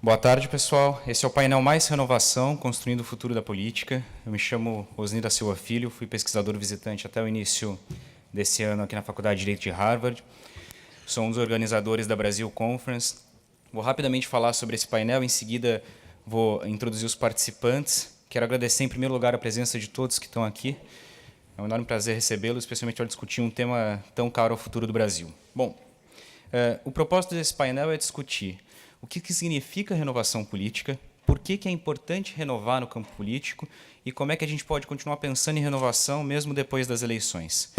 Boa tarde, pessoal. Esse é o painel Mais Renovação, Construindo o Futuro da Política. Eu me chamo Osni da Silva Filho, fui pesquisador visitante até o início desse ano aqui na Faculdade de Direito de Harvard. Sou um dos organizadores da Brasil Conference. Vou rapidamente falar sobre esse painel, em seguida vou introduzir os participantes. Quero agradecer, em primeiro lugar, a presença de todos que estão aqui. É um enorme prazer recebê-los, especialmente ao discutir um tema tão caro ao futuro do Brasil. Bom, o propósito desse painel é discutir o que significa renovação política, por que é importante renovar no campo político e como é que a gente pode continuar pensando em renovação mesmo depois das eleições.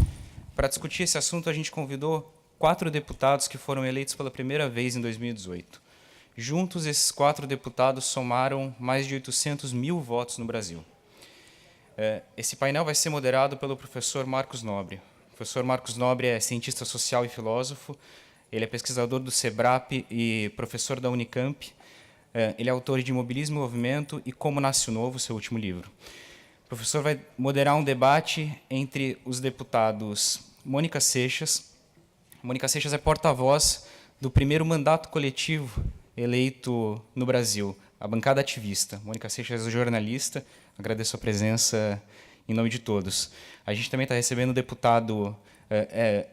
Para discutir esse assunto, a gente convidou 4 deputados que foram eleitos pela primeira vez em 2018. Juntos, esses 4 deputados somaram mais de 800 mil votos no Brasil. Esse painel vai ser moderado pelo professor Marcos Nobre. O professor Marcos Nobre é cientista social e filósofo. Ele é pesquisador do SEBRAP e professor da Unicamp. Ele é autor de Imobilismo e Movimento e Como Nasce o Novo, seu último livro. O professor vai moderar um debate entre os deputados Mônica Seixas. Mônica Seixas é porta-voz do primeiro mandato coletivo eleito no Brasil, a bancada ativista. Mônica Seixas é jornalista. Agradeço a presença em nome de todos. A gente também está recebendo o deputado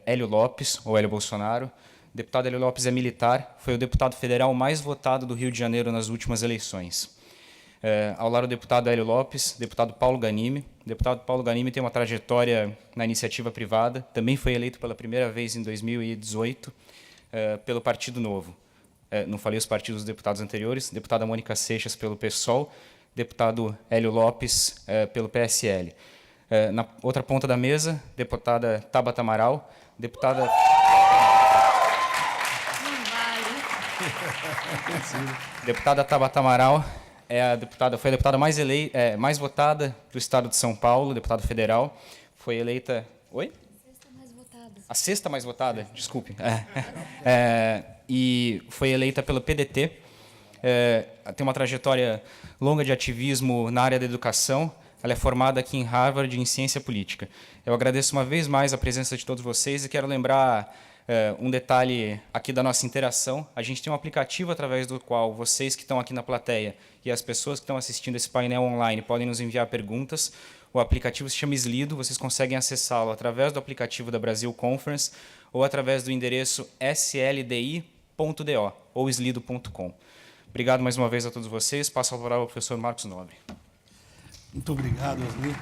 Hélio Lopes, ou Hélio Bolsonaro. O deputado Hélio Lopes é militar, foi o deputado federal mais votado do Rio de Janeiro nas últimas eleições. Ao lado do deputado Hélio Lopes, deputado Paulo Ganimi. O deputado Paulo Ganimi tem uma trajetória na iniciativa privada, também foi eleito pela primeira vez em 2018 pelo Partido Novo. Não falei os partidos dos deputados anteriores, deputada Mônica Seixas pelo PSOL, deputado Hélio Lopes pelo PSL. Na outra ponta da mesa, deputada Tabata Amaral, deputada... Deputada Tabata Amaral foi a deputada mais votada do Estado de São Paulo, deputada federal. Foi eleita... Oi? Sexta mais votada. A sexta mais votada? Desculpe. E foi eleita pelo PDT. Tem uma trajetória longa de ativismo na área da educação. Ela é formada aqui em Harvard em Ciência Política. Eu agradeço uma vez mais a presença de todos vocês e quero lembrar um detalhe aqui da nossa interação. A gente tem um aplicativo através do qual vocês que estão aqui na plateia e as pessoas que estão assistindo esse painel online podem nos enviar perguntas. O aplicativo se chama Slido, vocês conseguem acessá-lo através do aplicativo da Brasil Conference ou através do endereço sldi.do ou slido.com. Obrigado mais uma vez a todos vocês. Passo a palavra ao professor Marcos Nobre. Muito obrigado, Osni.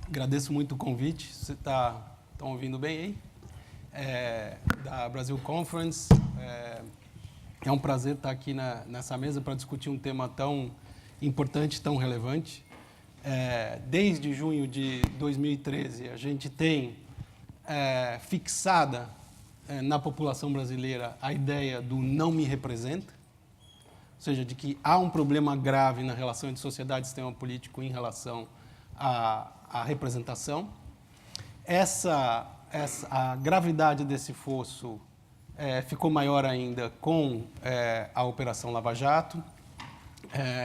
Agradeço muito o convite. Você estão ouvindo bem aí? Da Brasil Conference. É um prazer estar aqui nessa mesa para discutir um tema tão importante, tão relevante. Desde junho de 2013, a gente tem fixada na população brasileira a ideia do não me representa, ou seja, de que há um problema grave na relação entre sociedade e sistema político em relação à representação. A gravidade desse fosso ficou maior ainda com a Operação Lava Jato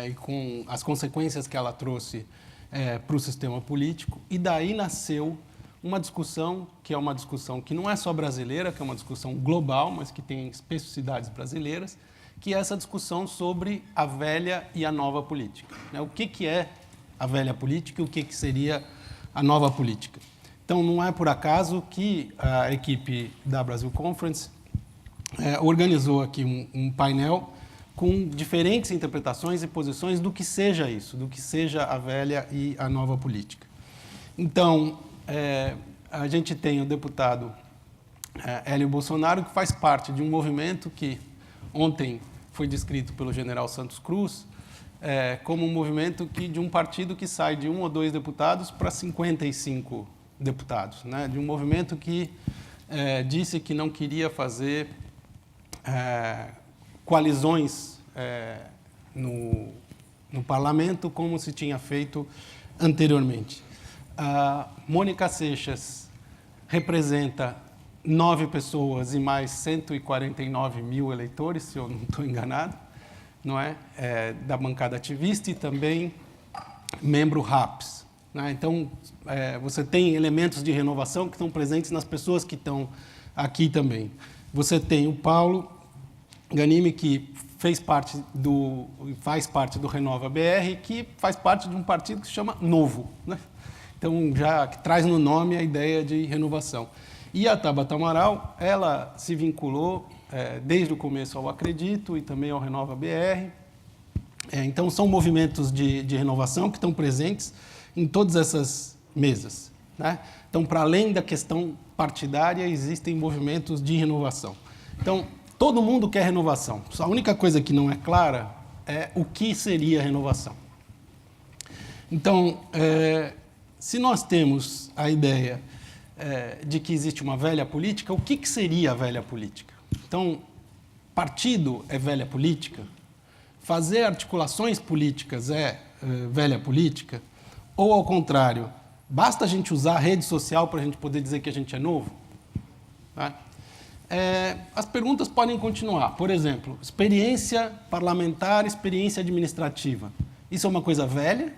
e com as consequências que ela trouxe para o sistema político, e daí nasceu uma discussão que é uma discussão que não é só brasileira, que é uma discussão global, mas que tem especificidades brasileiras, que é essa discussão sobre a velha e a nova política. O que é a velha política e o que seria a nova política. Então, não é por acaso que a equipe da Brasil Conference organizou aqui um painel com diferentes interpretações e posições do que seja isso, do que seja a velha e a nova política. Então, a gente tem o deputado Hélio Bolsonaro, que faz parte de um movimento que ontem foi descrito pelo general Santos Cruz como um movimento de um partido que sai de 1 ou 2 deputados para 55 deputados, né? De um movimento que disse que não queria fazer coalizões no parlamento como se tinha feito anteriormente. A Mônica Seixas representa 9 pessoas e mais 149 mil eleitores, se eu não estou enganado, não é? Da bancada ativista e também membro RAPS. Né? Então, você tem elementos de renovação que estão presentes nas pessoas que estão aqui também. Você tem o Paulo Ganimi, que faz parte do Renova BR, que faz parte de um partido que se chama Novo, né? Então, já que traz no nome a ideia de renovação. E a Tabata Amaral, ela se vinculou desde o começo ao Acredito e também ao Renova BR. Então, são movimentos de renovação que estão presentes em todas essas mesas, né? Então, para além da questão partidária, existem movimentos de renovação. Então, todo mundo quer renovação. A única coisa que não é clara é o que seria renovação. Então, se nós temos a ideia de que existe uma velha política, o que seria a velha política? Então, partido é velha política? Fazer articulações políticas é velha política? Ou, ao contrário, basta a gente usar a rede social para a gente poder dizer que a gente é novo? Tá? As perguntas podem continuar. Por exemplo, experiência parlamentar, experiência administrativa. Isso é uma coisa velha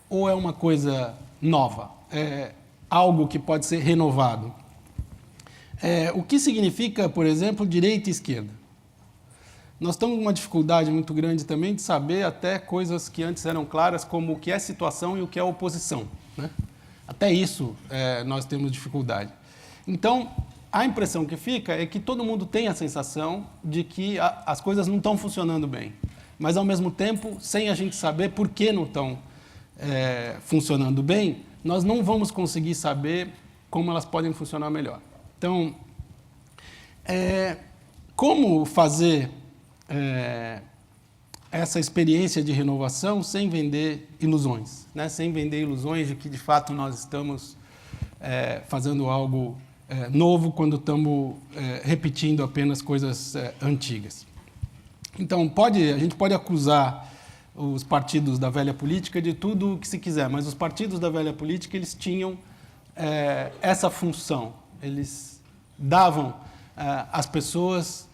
ou é uma coisa nova? É algo que pode ser renovado? O que significa, por exemplo, direita e esquerda? Nós estamos com uma dificuldade muito grande também de saber até coisas que antes eram claras, como o que é situação e o que é oposição, né? Até isso nós temos dificuldade. Então, a impressão que fica é que todo mundo tem a sensação de que as coisas não estão funcionando bem, mas, ao mesmo tempo, sem a gente saber por que não estão funcionando bem, nós não vamos conseguir saber como elas podem funcionar melhor. Então, como fazer essa experiência de renovação sem vender ilusões, né? Sem vender ilusões de que, de fato, nós estamos fazendo algo novo quando estamos repetindo apenas coisas antigas. Então, a gente pode acusar os partidos da velha política de tudo o que se quiser, mas os partidos da velha política, eles tinham essa função. Eles davam às pessoas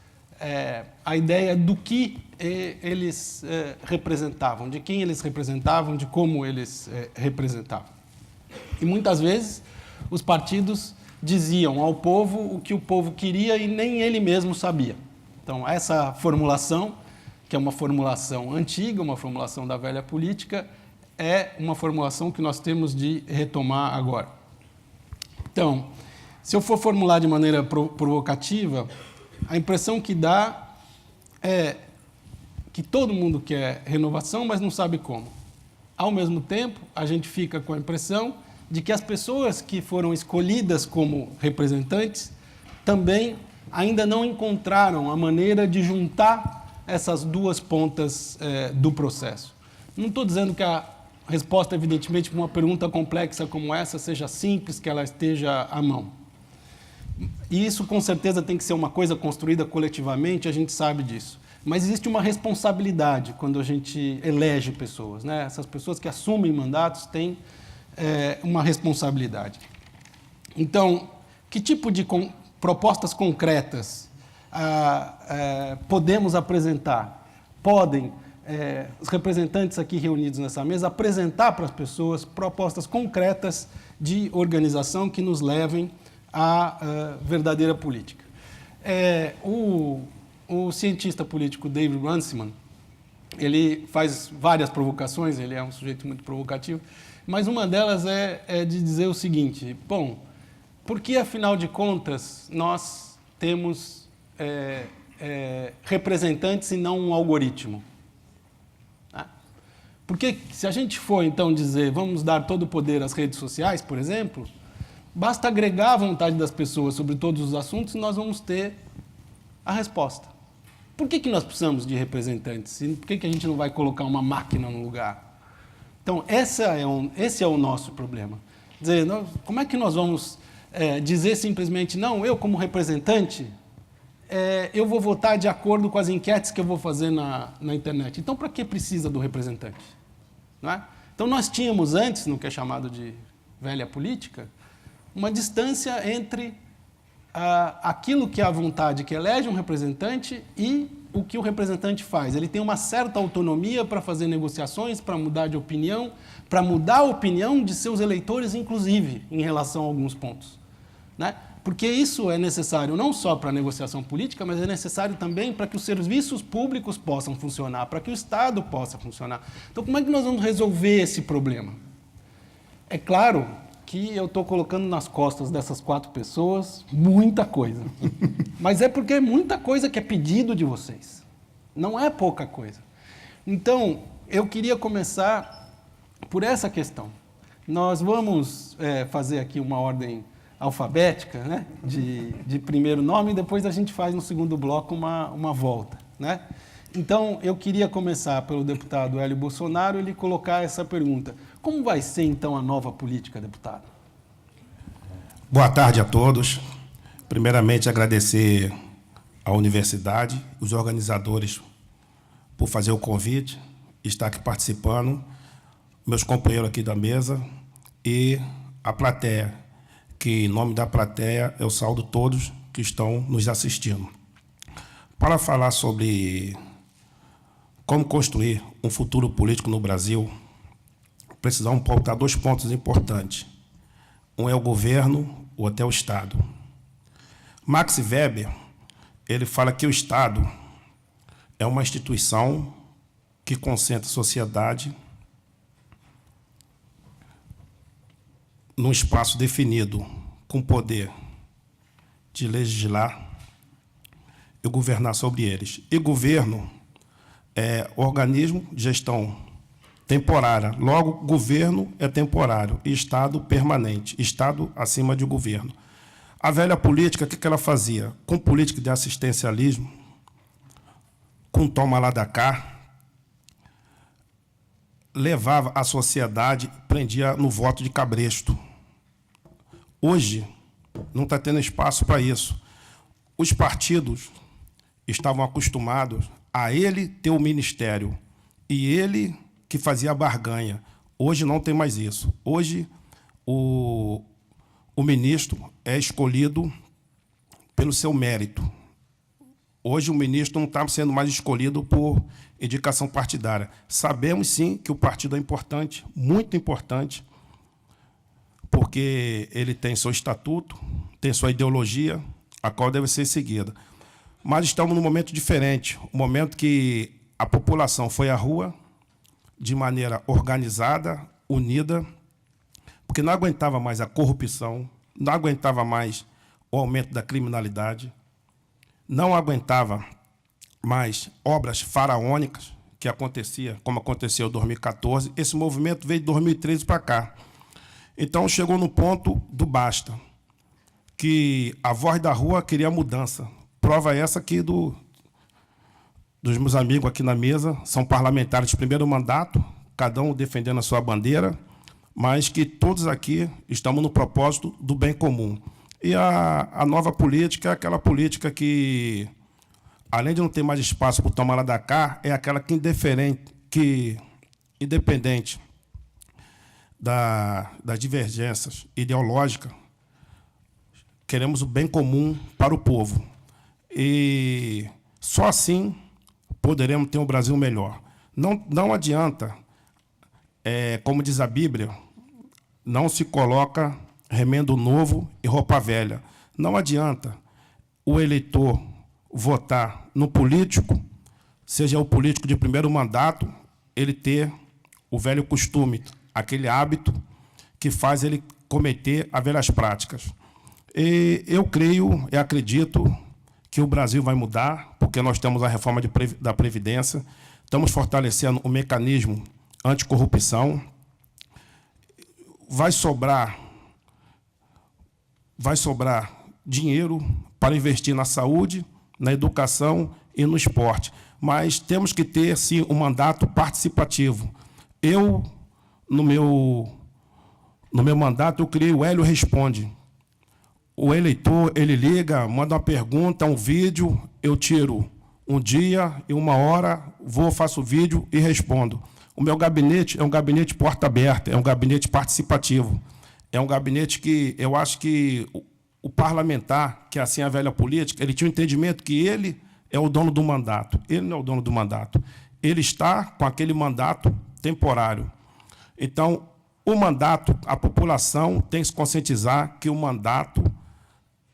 a ideia do que eles representavam, de quem eles representavam, de como eles representavam. E, muitas vezes, os partidos diziam ao povo o que o povo queria e nem ele mesmo sabia. Então, essa formulação, que é uma formulação antiga, uma formulação da velha política, é uma formulação que nós temos de retomar agora. Então, se eu for formular de maneira provocativa, a impressão que dá é que todo mundo quer renovação, mas não sabe como. Ao mesmo tempo, a gente fica com a impressão de que as pessoas que foram escolhidas como representantes também ainda não encontraram a maneira de juntar essas duas pontas do processo. Não estou dizendo que a resposta, evidentemente, para uma pergunta complexa como essa seja simples, que ela esteja à mão. E isso, com certeza, tem que ser uma coisa construída coletivamente, a gente sabe disso. Mas existe uma responsabilidade quando a gente elege pessoas, né? Essas pessoas que assumem mandatos têm uma responsabilidade. Então, que tipo de propostas concretas podemos apresentar? Podem os representantes aqui reunidos nessa mesa apresentar para as pessoas propostas concretas de organização que nos levem à verdadeira política. O cientista político David Runciman, ele faz várias provocações, ele é um sujeito muito provocativo, mas uma delas é de dizer o seguinte: bom, por que, afinal de contas, nós temos representantes e não um algoritmo? Porque, se a gente for, então, dizer vamos dar todo o poder às redes sociais, por exemplo, basta agregar a vontade das pessoas sobre todos os assuntos e nós vamos ter a resposta. Por que nós precisamos de representantes? Por que a gente não vai colocar uma máquina no lugar? Então, esse é o nosso problema. Dizer, como é que nós vamos dizer simplesmente, não, eu como representante, eu vou votar de acordo com as enquetes que eu vou fazer na internet. Então, para que precisa do representante? Não é? Então, nós tínhamos antes, no que é chamado de velha política, uma distância entre aquilo que é a vontade que elege um representante e o que o representante faz. Ele tem uma certa autonomia para fazer negociações, para mudar de opinião, para mudar a opinião de seus eleitores, inclusive, em relação a alguns pontos, né? Porque isso é necessário não só para a negociação política, mas é necessário também para que os serviços públicos possam funcionar, para que o Estado possa funcionar. Então, como é que nós vamos resolver esse problema? É claro que eu estou colocando nas costas dessas 4 pessoas muita coisa. Mas é porque é muita coisa que é pedido de vocês. Não é pouca coisa. Então, eu queria começar por essa questão. Nós vamos fazer aqui uma ordem alfabética, né, de primeiro nome, e depois a gente faz no segundo bloco uma volta, né? Então, eu queria começar pelo deputado Hélio Bolsonaro e lhe colocar essa pergunta. Como vai ser, então, a nova política, deputado? Boa tarde a todos. Primeiramente, agradecer à universidade, os organizadores, por fazer o convite, estar aqui participando, meus companheiros aqui da mesa e a plateia, que, em nome da plateia, eu saúdo todos que estão nos assistindo. Para falar sobre como construir um futuro político no Brasil, precisamos pautar 2 pontos importantes. Um é o governo, o outro é o Estado. Max Weber, ele fala que o Estado é uma instituição que concentra a sociedade num espaço definido, com poder de legislar e governar sobre eles. E governo é organismo de gestão temporária. Logo, governo é temporário e Estado permanente. Estado acima de governo. A velha política, o que ela fazia? Com política de assistencialismo, com toma lá da cá, levava a sociedade, prendia no voto de cabresto. Hoje, não está tendo espaço para isso. Os partidos estavam acostumados a ele ter o ministério e ele que fazia a barganha. Hoje não tem mais isso. Hoje, o ministro é escolhido pelo seu mérito. Hoje, o ministro não está sendo mais escolhido por indicação partidária. Sabemos, sim, que o partido é importante, muito importante, porque ele tem seu estatuto, tem sua ideologia, a qual deve ser seguida. Mas estamos num momento diferente, um momento que a população foi à rua de maneira organizada, unida, porque não aguentava mais a corrupção, não aguentava mais o aumento da criminalidade, não aguentava mais obras faraônicas que acontecia, como aconteceu em 2014. Esse movimento veio de 2013 para cá. Então, chegou no ponto do basta, que a voz da rua queria mudança. Prova essa aqui dos meus amigos aqui na mesa, são parlamentares de primeiro mandato, cada um defendendo a sua bandeira, mas que todos aqui estamos no propósito do bem comum. E a nova política é aquela política que, além de não ter mais espaço para tomar lá da cá, é aquela que, independente das divergências ideológicas, queremos o bem comum para o povo. E só assim poderemos ter um Brasil melhor. Não adianta, como diz a Bíblia, não se coloca remendo novo e roupa velha. Não adianta o eleitor votar no político, seja o político de primeiro mandato, ele ter o velho costume, aquele hábito que faz ele cometer as velhas práticas. E eu creio e acredito que o Brasil vai mudar, porque nós temos a reforma da Previdência, estamos fortalecendo o mecanismo anticorrupção, vai sobrar dinheiro para investir na saúde, na educação e no esporte. Mas temos que ter, sim, um mandato participativo. Eu, no meu mandato, eu criei o Hélio Responde. O eleitor, ele liga, manda uma pergunta, um vídeo, eu tiro um dia e 1 hora, faço o vídeo e respondo. O meu gabinete é um gabinete porta aberta, é um gabinete participativo. É um gabinete que eu acho que o parlamentar, que é assim a velha política, ele tinha um entendimento que ele é o dono do mandato. Ele não é o dono do mandato. Ele está com aquele mandato temporário. Então, o mandato, a população tem que se conscientizar que o mandato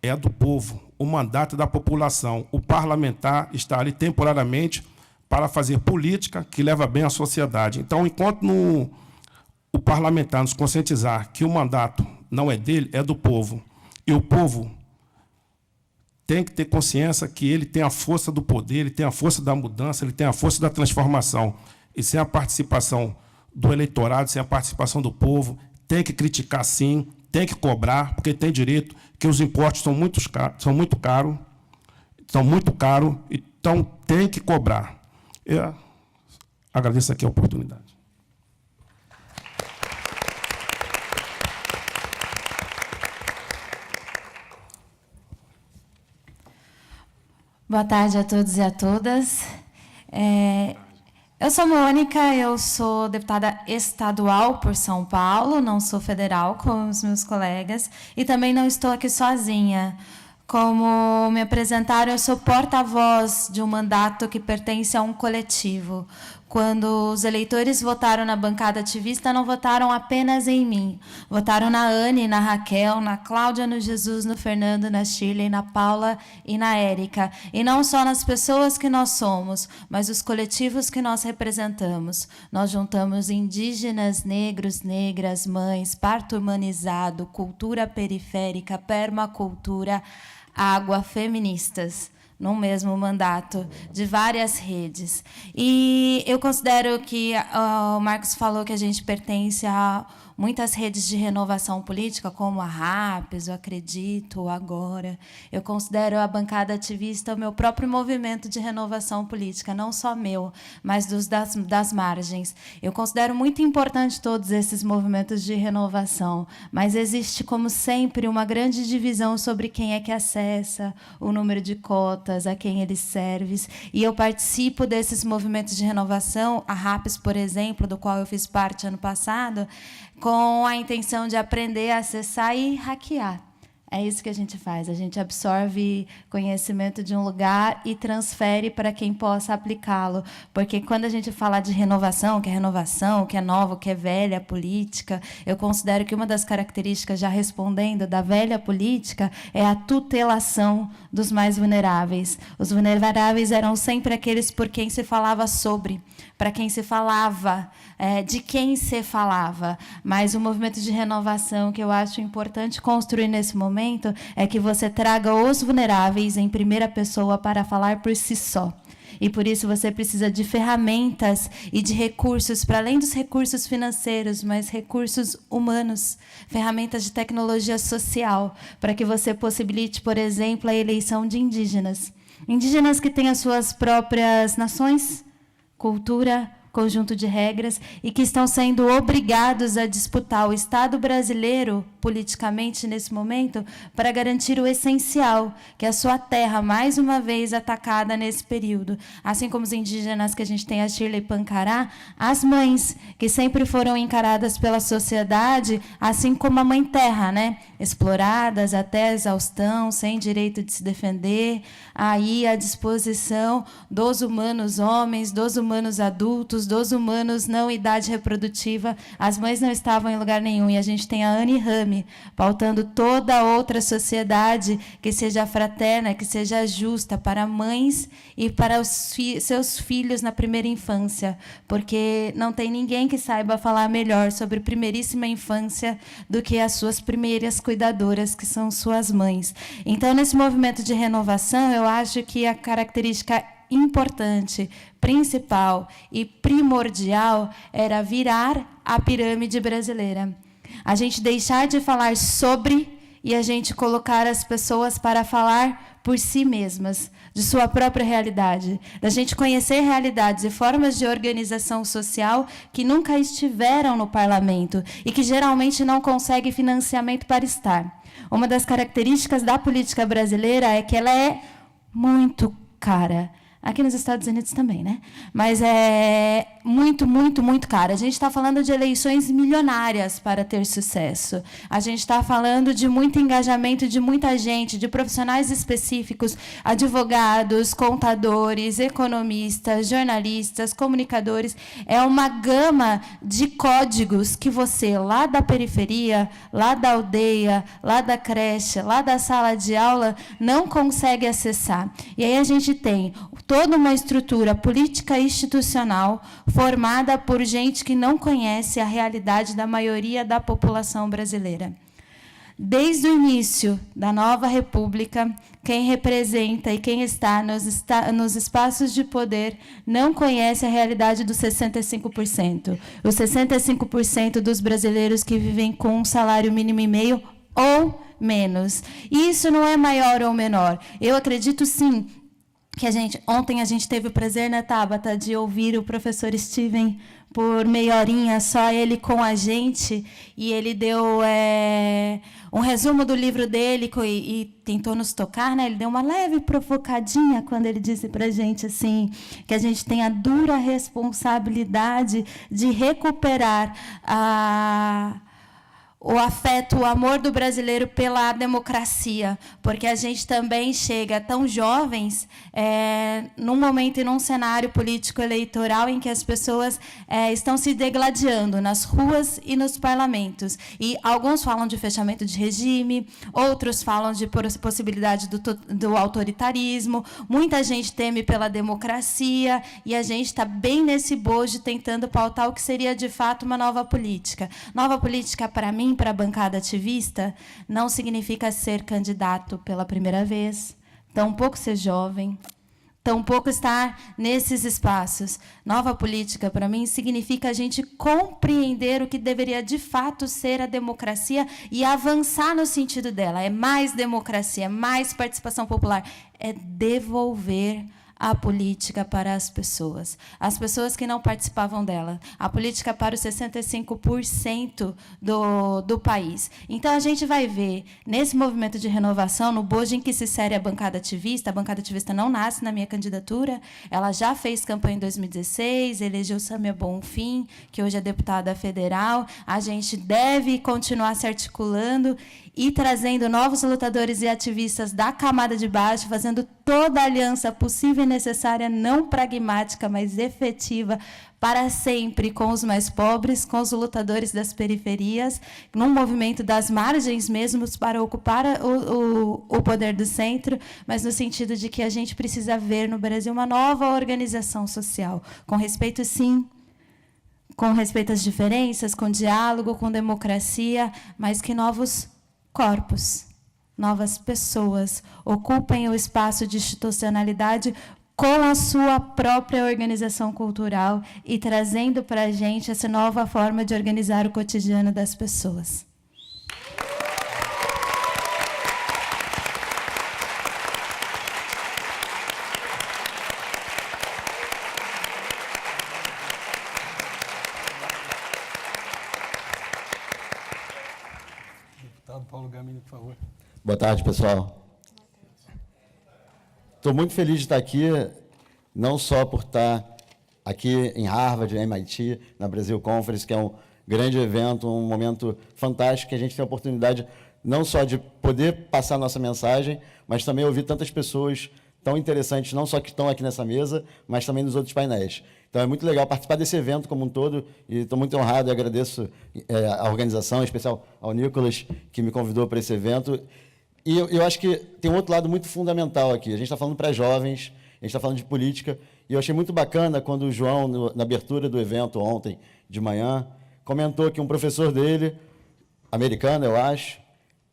é do povo, o mandato é da população. O parlamentar está ali temporariamente para fazer política que leva bem à sociedade. Então, enquanto o parlamentar nos conscientizar que o mandato não é dele, é do povo, e o povo tem que ter consciência que ele tem a força do poder, ele tem a força da mudança, ele tem a força da transformação. E sem a participação do eleitorado, sem a participação do povo, tem que criticar sim, tem que cobrar, porque tem direito, que os impostos são muito caros, então tem que cobrar. Eu agradeço aqui a oportunidade. Boa tarde a todos e a todas. Eu sou Mônica, eu sou deputada estadual por São Paulo, não sou federal como os meus colegas, e também não estou aqui sozinha. Como me apresentaram, eu sou porta-voz de um mandato que pertence a um coletivo. Quando os eleitores votaram na bancada ativista, não votaram apenas em mim. Votaram na Anne, na Raquel, na Cláudia, no Jesus, no Fernando, na Shirley, na Paula e na Érica. E não só nas pessoas que nós somos, mas os coletivos que nós representamos. Nós juntamos indígenas, negros, negras, mães, parto humanizado, cultura periférica, permacultura, água, feministas, num mesmo mandato, de várias redes. E eu considero que o Marcos falou que a gente pertence a muitas redes de renovação política, como a RAPES, o Acredito, o Agora. Eu considero a bancada ativista o meu próprio movimento de renovação política, não só meu, mas das margens. Eu considero muito importante todos esses movimentos de renovação, mas existe, como sempre, uma grande divisão sobre quem é que acessa, o número de cotas, a quem ele serve. E eu participo desses movimentos de renovação, a RAPES, por exemplo, do qual eu fiz parte ano passado, com a intenção de aprender a acessar e hackear. É isso que a gente faz. A gente absorve conhecimento de um lugar e transfere para quem possa aplicá-lo. Porque quando a gente fala de renovação, que é nova, que é velha política, eu considero que uma das características, já respondendo, da velha política é a tutelação dos mais vulneráveis. Os vulneráveis eram sempre aqueles por quem se falava sobre, para quem se falava, de quem se falava. Mas o movimento de renovação que eu acho importante construir nesse momento é que você traga os vulneráveis em primeira pessoa para falar por si só. E, por isso, você precisa de ferramentas e de recursos, para além dos recursos financeiros, mas recursos humanos, ferramentas de tecnologia social, para que você possibilite, por exemplo, a eleição de indígenas. Indígenas que têm as suas próprias nações, cultura, conjunto de regras, e que estão sendo obrigados a disputar o Estado brasileiro, politicamente, nesse momento, para garantir o essencial, que é a sua terra, mais uma vez atacada nesse período. Assim como os indígenas que a gente tem, a Shirley Pancará, as mães, que sempre foram encaradas pela sociedade, assim como a mãe terra, né? Exploradas até a exaustão, sem direito de se defender, aí à disposição dos humanos homens, dos humanos adultos, dos humanos não idade reprodutiva. As mães não estavam em lugar nenhum. E a gente tem a Anne Rame, pautando toda outra sociedade que seja fraterna, que seja justa para mães e para os seus filhos na primeira infância, porque não tem ninguém que saiba falar melhor sobre primeiríssima infância do que as suas primeiras cuidadoras, que são suas mães. Então, nesse movimento de renovação, eu acho que a característica importante, principal e primordial era virar a pirâmide brasileira. A gente deixar de falar sobre e a gente colocar as pessoas para falar por si mesmas, de sua própria realidade, da gente conhecer realidades e formas de organização social que nunca estiveram no parlamento e que geralmente não conseguem financiamento para estar. Uma das características da política brasileira é que ela é muito cara. Aqui nos Estados Unidos também, né? Mas é muito, muito, muito caro. A gente está falando de eleições milionárias para ter sucesso. A gente está falando de muito engajamento de muita gente, de profissionais específicos, advogados, contadores, economistas, jornalistas, comunicadores. É uma gama de códigos que você, lá da periferia, lá da aldeia, lá da creche, lá da sala de aula, não consegue acessar. E aí a gente tem toda uma estrutura política e institucional formada por gente que não conhece a realidade da maioria da população brasileira. Desde o início da nova república, quem representa e quem está nos espaços de poder não conhece a realidade dos 65%. Os 65% dos brasileiros que vivem com um salário mínimo e meio ou menos. E isso não é maior ou menor. Eu acredito, sim, que ontem a gente teve o prazer, né, Tabata, de ouvir o professor Steven por meia horinha, só ele com a gente, e ele deu um resumo do livro dele e tentou nos tocar, né? Ele deu uma leve provocadinha quando ele disse para a gente assim, que a gente tem a dura responsabilidade de recuperar o afeto, o amor do brasileiro pela democracia, porque a gente também chega tão jovens num momento e num cenário político eleitoral em que as pessoas estão se degladiando nas ruas e nos parlamentos. E alguns falam de fechamento de regime, outros falam de possibilidade do autoritarismo, muita gente teme pela democracia, e a gente está bem nesse bojo tentando pautar o que seria, de fato, uma nova política. Nova política, para mim, para a bancada ativista, não significa ser candidato pela primeira vez, tampouco ser jovem, tampouco estar nesses espaços. Nova política, para mim, significa a gente compreender o que deveria, de fato, ser a democracia e avançar no sentido dela. É mais democracia, mais participação popular, é devolver a política para as pessoas que não participavam dela, a política para os 65% do país. Então, a gente vai ver, nesse movimento de renovação, no bojo em que se insere a bancada ativista não nasce na minha candidatura, ela já fez campanha em 2016, elegeu Sâmia Bonfim, que hoje é deputada federal. A gente deve continuar se articulando e trazendo novos lutadores e ativistas da camada de baixo, fazendo toda a aliança possível e necessária, não pragmática, mas efetiva, para sempre com os mais pobres, com os lutadores das periferias, num movimento das margens mesmo, para ocupar o poder do centro, mas no sentido de que a gente precisa ver no Brasil uma nova organização social, com respeito, sim, com respeito às diferenças, com diálogo, com democracia, mas que novos corpos, novas pessoas ocupem o espaço de institucionalidade com a sua própria organização cultural e trazendo para a gente essa nova forma de organizar o cotidiano das pessoas. Deputado Paulo Gamini, por favor. Boa tarde, pessoal. Estou muito feliz de estar aqui, não só por estar aqui em Harvard, MIT, na Brasil Conference, que é um grande evento, um momento fantástico, que a gente tem a oportunidade não só de poder passar nossa mensagem, mas também ouvir tantas pessoas tão interessantes, não só que estão aqui nessa mesa, mas também nos outros painéis. Então, é muito legal participar desse evento como um todo, e estou muito honrado e agradeço a organização, em especial ao Nicolas, que me convidou para esse evento. E eu acho que tem um outro lado muito fundamental aqui. A gente está falando para jovens, a gente está falando de política, e eu achei muito bacana quando o João, na abertura do evento ontem de manhã, comentou que um professor dele, americano, eu acho,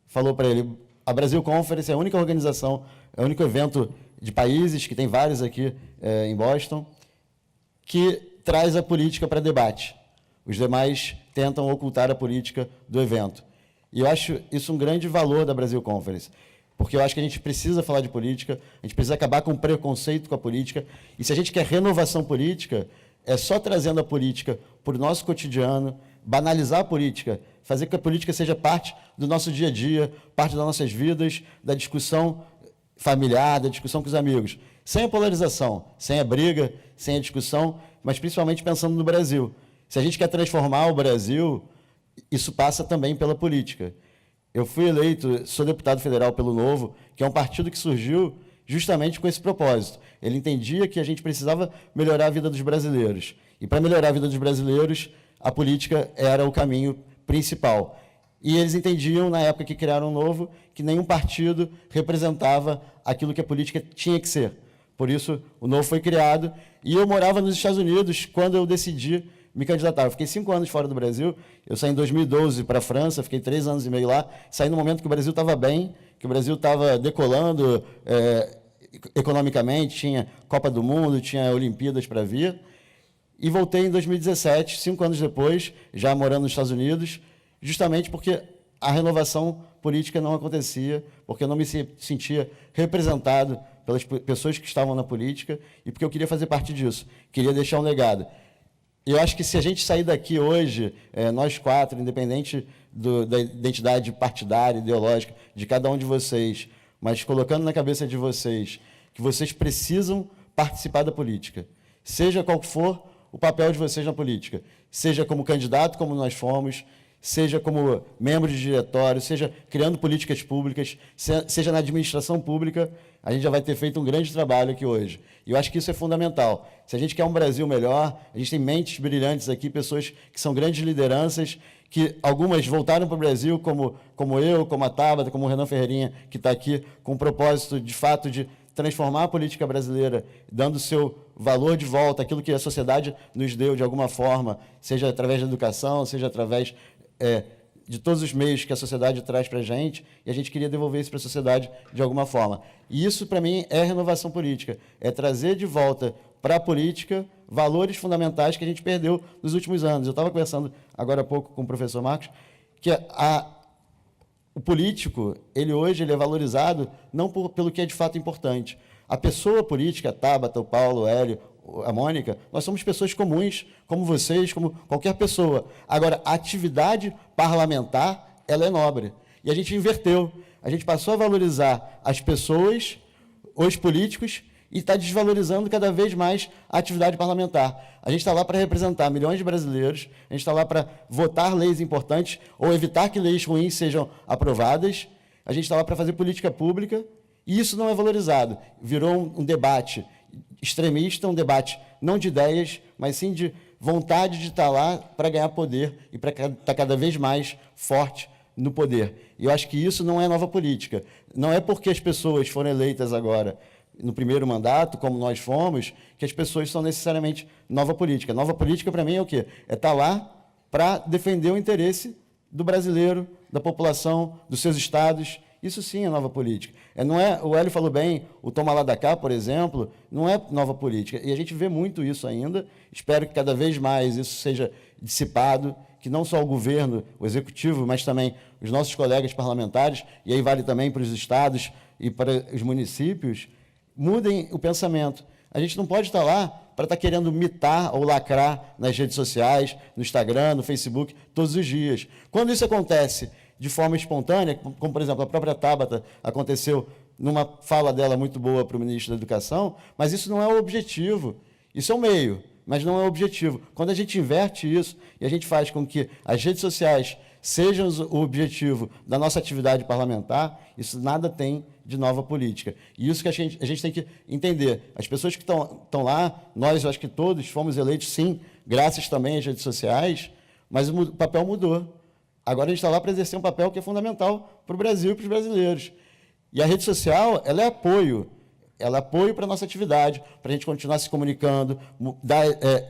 falou para ele: a Brasil Conference é a única organização, é o único evento de países, que tem vários aqui em Boston, que traz a política para debate. Os demais tentam ocultar a política do evento. E eu acho isso um grande valor da Brasil Conference, porque eu acho que a gente precisa falar de política, a gente precisa acabar com o preconceito com a política, e se a gente quer renovação política, é só trazendo a política para o nosso cotidiano, banalizar a política, fazer com que a política seja parte do nosso dia a dia, parte das nossas vidas, da discussão familiar, da discussão com os amigos, sem a polarização, sem a briga, sem a discussão, mas principalmente pensando no Brasil. Se a gente quer transformar o Brasil, isso passa também pela política. Eu fui eleito, sou deputado federal pelo Novo, que é um partido que surgiu justamente com esse propósito. Ele entendia que a gente precisava melhorar a vida dos brasileiros. E para melhorar a vida dos brasileiros, a política era o caminho principal. E eles entendiam, na época que criaram o Novo, que nenhum partido representava aquilo que a política tinha que ser. Por isso, o Novo foi criado. E eu morava nos Estados Unidos quando eu decidi me candidatar. Eu fiquei 5 anos fora do Brasil. Eu saí em 2012 para a França, fiquei 3 anos e meio lá. Saí no momento que o Brasil estava bem, que o Brasil estava decolando economicamente, tinha Copa do Mundo, tinha Olimpíadas para vir. E voltei em 2017, 5 anos depois, já morando nos Estados Unidos, justamente porque a renovação política não acontecia, porque eu não me sentia representado pelas pessoas que estavam na política e porque eu queria fazer parte disso, queria deixar um legado. Eu acho que se a gente sair daqui hoje, nós 4, independente da identidade partidária, ideológica de cada um de vocês, mas colocando na cabeça de vocês que vocês precisam participar da política, seja qual for o papel de vocês na política, seja como candidato, como nós fomos, seja como membro de diretório, seja criando políticas públicas, seja na administração pública, a gente já vai ter feito um grande trabalho aqui hoje. E eu acho que isso é fundamental. Se a gente quer um Brasil melhor, a gente tem mentes brilhantes aqui, pessoas que são grandes lideranças, que algumas voltaram para o Brasil, como eu, como a Tabata, como o Renan Ferreirinha, que está aqui, com o propósito, de fato, de transformar a política brasileira, dando o seu valor de volta, aquilo que a sociedade nos deu de alguma forma, seja através da educação, seja através de todos os meios que a sociedade traz para a gente, e a gente queria devolver isso para a sociedade de alguma forma. E isso, para mim, é renovação política, é trazer de volta para a política valores fundamentais que a gente perdeu nos últimos anos. Eu estava conversando agora há pouco com o professor Marcos, que o político, ele é valorizado não pelo que é de fato importante. A pessoa política, a Tabata, o Paulo, o Hélio, a Mônica, nós somos pessoas comuns, como vocês, como qualquer pessoa. Agora, a atividade parlamentar, ela é nobre. E a gente inverteu. A gente passou a valorizar as pessoas, os políticos, e está desvalorizando cada vez mais a atividade parlamentar. A gente está lá para representar milhões de brasileiros, a gente está lá para votar leis importantes ou evitar que leis ruins sejam aprovadas, a gente está lá para fazer política pública, e isso não é valorizado. Virou um debate extremista, um debate não de ideias, mas sim de vontade de estar lá para ganhar poder e para estar cada vez mais forte no poder. E eu acho que isso não é nova política. Não é porque as pessoas foram eleitas agora no primeiro mandato, como nós fomos, que as pessoas são necessariamente nova política. Nova política, para mim, é o quê? É estar lá para defender o interesse do brasileiro, da população, dos seus estados. Isso sim é nova política. Não é, o Hélio falou bem, o Toma Lá da Cá, por exemplo, não é nova política. E a gente vê muito isso ainda. Espero que cada vez mais isso seja dissipado, que não só o governo, o executivo, mas também os nossos colegas parlamentares, e aí vale também para os estados e para os municípios, mudem o pensamento. A gente não pode estar lá para estar querendo mitar ou lacrar nas redes sociais, no Instagram, no Facebook, todos os dias. Quando isso acontece de forma espontânea, como, por exemplo, a própria Tabata aconteceu numa fala dela muito boa para o ministro da Educação, mas isso não é o objetivo. Isso é o meio, mas não é o objetivo. Quando a gente inverte isso e a gente faz com que as redes sociais sejam o objetivo da nossa atividade parlamentar, isso nada tem de nova política. E isso que a gente tem que entender. As pessoas que estão lá, nós, eu acho que todos fomos eleitos, sim, graças também às redes sociais, mas o papel mudou. Agora a gente está lá para exercer um papel que é fundamental para o Brasil e para os brasileiros. E a rede social, ela é apoio para a nossa atividade, para a gente continuar se comunicando, dar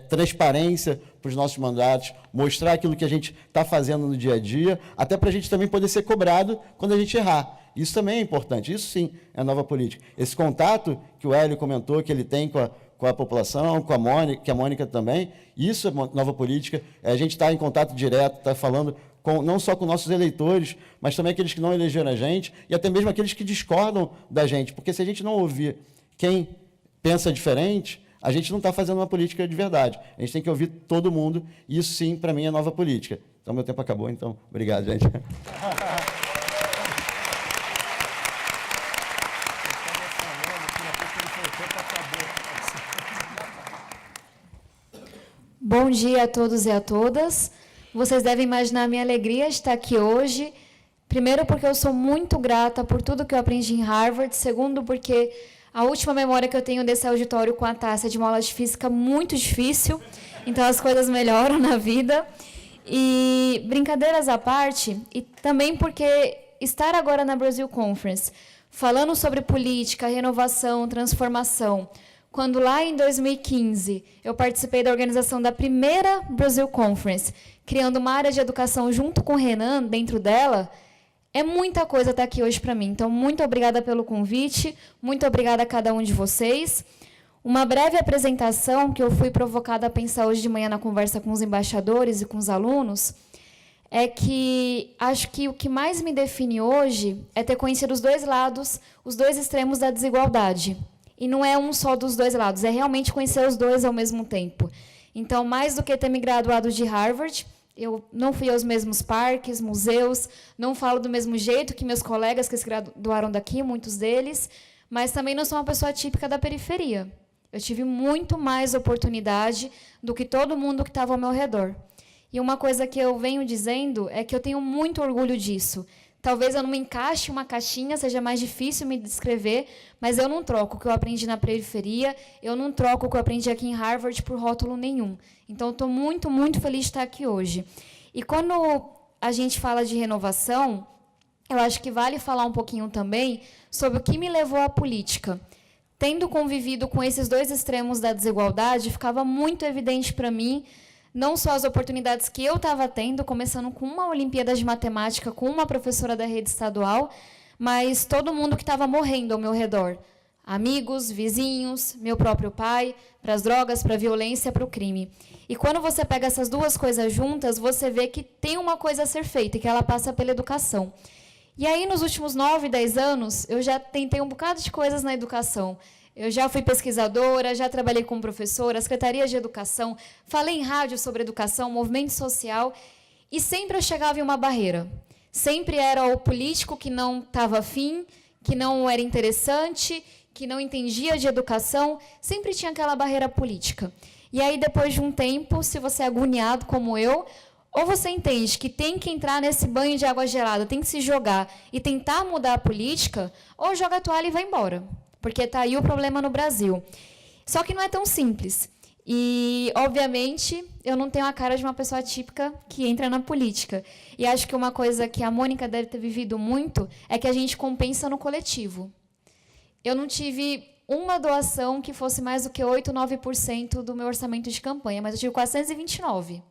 transparência para os nossos mandatos, mostrar aquilo que a gente está fazendo no dia a dia, até para a gente também poder ser cobrado quando a gente errar. Isso também é importante, isso sim é nova política. Esse contato que o Hélio comentou, que ele tem com a população, com a Mônica, que a Mônica também, isso é nova política, a gente está em contato direto, está falando não só com nossos eleitores, mas também aqueles que não elegeram a gente, e até mesmo aqueles que discordam da gente, porque se a gente não ouvir quem pensa diferente, a gente não está fazendo uma política de verdade. A gente tem que ouvir todo mundo, e isso sim, para mim, é nova política. Então, meu tempo acabou, então, obrigado, gente. Bom dia a todos e a todas. Vocês devem imaginar a minha alegria de estar aqui hoje. Primeiro, porque eu sou muito grata por tudo que eu aprendi em Harvard. Segundo, porque a última memória que eu tenho desse auditório com a taça é de uma aula de física muito difícil. Então, as coisas melhoram na vida. E, brincadeiras à parte, e também porque estar agora na Brasil Conference, falando sobre política, renovação, transformação, quando lá em 2015 eu participei da organização da primeira Brasil Conference, criando uma área de educação junto com o Renan dentro dela, é muita coisa estar aqui hoje para mim. Então, muito obrigada pelo convite, muito obrigada a cada um de vocês. Uma breve apresentação que eu fui provocada a pensar hoje de manhã na conversa com os embaixadores e com os alunos, é que acho que o que mais me define hoje é ter conhecido os dois lados, os dois extremos da desigualdade. E não é um só dos dois lados, é realmente conhecer os dois ao mesmo tempo. Então, mais do que ter me graduado de Harvard, eu não fui aos mesmos parques, museus, não falo do mesmo jeito que meus colegas que se graduaram daqui, muitos deles, mas também não sou uma pessoa típica da periferia. Eu tive muito mais oportunidade do que todo mundo que estava ao meu redor. E uma coisa que eu venho dizendo é que eu tenho muito orgulho disso. Talvez eu não me encaixe em uma caixinha, seja mais difícil me descrever, mas eu não troco o que eu aprendi na periferia, eu não troco o que eu aprendi aqui em Harvard por rótulo nenhum. Então, eu estou muito, muito feliz de estar aqui hoje. E quando a gente fala de renovação, eu acho que vale falar um pouquinho também sobre o que me levou à política. Tendo convivido com esses dois extremos da desigualdade, ficava muito evidente para mim não só as oportunidades que eu estava tendo, começando com uma Olimpíada de Matemática, com uma professora da rede estadual, mas todo mundo que estava morrendo ao meu redor. Amigos, vizinhos, meu próprio pai, para as drogas, para a violência, para o crime. E quando você pega essas duas coisas juntas, você vê que tem uma coisa a ser feita, e que ela passa pela educação. E aí, nos últimos 9, 10 anos, eu já tentei um bocado de coisas na educação. Eu já fui pesquisadora, já trabalhei como professora, secretaria de educação, falei em rádio sobre educação, movimento social, e sempre eu chegava em uma barreira. Sempre era o político que não estava afim, que não era interessante, que não entendia de educação, sempre tinha aquela barreira política. E aí, depois de um tempo, se você é agoniado como eu, ou você entende que tem que entrar nesse banho de água gelada, tem que se jogar e tentar mudar a política, ou joga a toalha e vai embora. Porque está aí o problema no Brasil. Só que não é tão simples. E, obviamente, eu não tenho a cara de uma pessoa típica que entra na política. E acho que uma coisa que a Mônica deve ter vivido muito é que a gente compensa no coletivo. Eu não tive uma doação que fosse mais do que 8, 9% do meu orçamento de campanha, mas eu tive 429.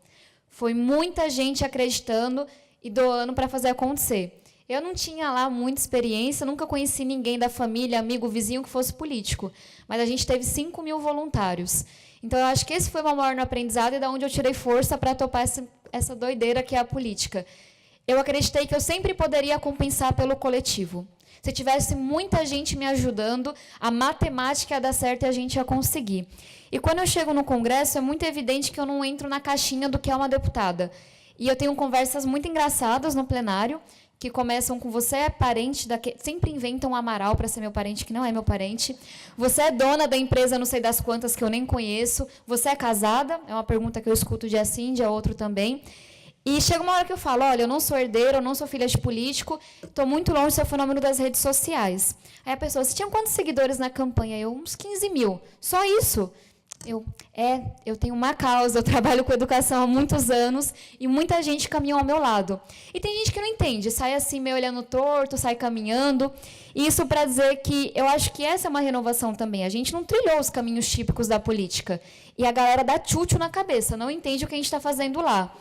Foi muita gente acreditando e doando para fazer acontecer. Eu não tinha lá muita experiência, nunca conheci ninguém da família, amigo, vizinho que fosse político, mas a gente teve 5.000 voluntários. Então, eu acho que esse foi o meu maior aprendizado e da onde eu tirei força para topar essa doideira que é a política. Eu acreditei que eu sempre poderia compensar pelo coletivo. Se tivesse muita gente me ajudando, a matemática ia dar certo e a gente ia conseguir. E quando eu chego no Congresso, é muito evidente que eu não entro na caixinha do que é uma deputada. E eu tenho conversas muito engraçadas no plenário, que começam com você é parente daquele... Sempre inventam um Amaral para ser meu parente, que não é meu parente. Você é dona da empresa não sei das quantas que eu nem conheço. Você é casada? É uma pergunta que eu escuto dia sim, dia outro também. E chega uma hora que eu falo, olha, eu não sou herdeira, eu não sou filha de político, estou muito longe do seu fenômeno das redes sociais. Aí a pessoa, você tinha quantos seguidores na campanha? Eu, uns 15.000. Só isso? Eu tenho uma causa, eu trabalho com educação há muitos anos e muita gente caminhou ao meu lado. E tem gente que não entende, sai assim meio olhando torto, sai caminhando. Isso para dizer que eu acho que essa é uma renovação também. A gente não trilhou os caminhos típicos da política. E a galera dá tchutchu na cabeça, não entende o que a gente está fazendo lá.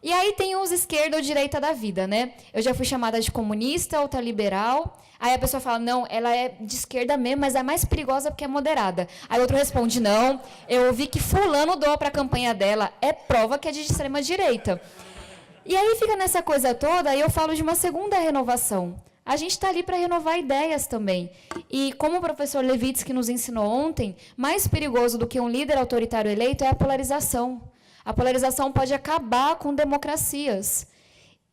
E aí tem os esquerda ou direita da vida, né? Eu já fui chamada de comunista, ultraliberal. Aí a pessoa fala, não, ela é de esquerda mesmo, mas é mais perigosa porque é moderada. Aí o outro responde, não, eu ouvi que fulano doa para a campanha dela, é prova que é de extrema direita. E aí fica nessa coisa toda, e eu falo de uma segunda renovação. A gente está ali para renovar ideias também. E como o professor Levitsky nos ensinou ontem, mais perigoso do que um líder autoritário eleito é a polarização. A polarização pode acabar com democracias.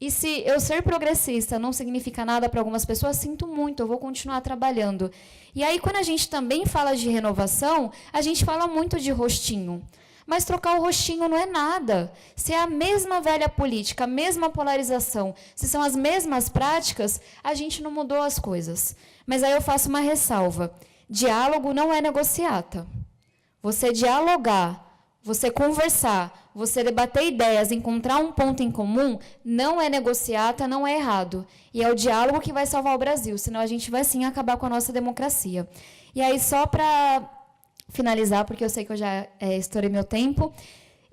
E se eu ser progressista não significa nada para algumas pessoas, sinto muito, eu vou continuar trabalhando. E aí, quando a gente também fala de renovação, a gente fala muito de rostinho. Mas trocar o rostinho não é nada. Se é a mesma velha política, a mesma polarização, se são as mesmas práticas, a gente não mudou as coisas. Mas aí eu faço uma ressalva. Diálogo não é negociata. Você dialogar, você conversar, você debater ideias, encontrar um ponto em comum, não é negociata, não é errado. E é o diálogo que vai salvar o Brasil, senão a gente vai sim acabar com a nossa democracia. E aí, só para finalizar, porque eu sei que eu já estourei meu tempo,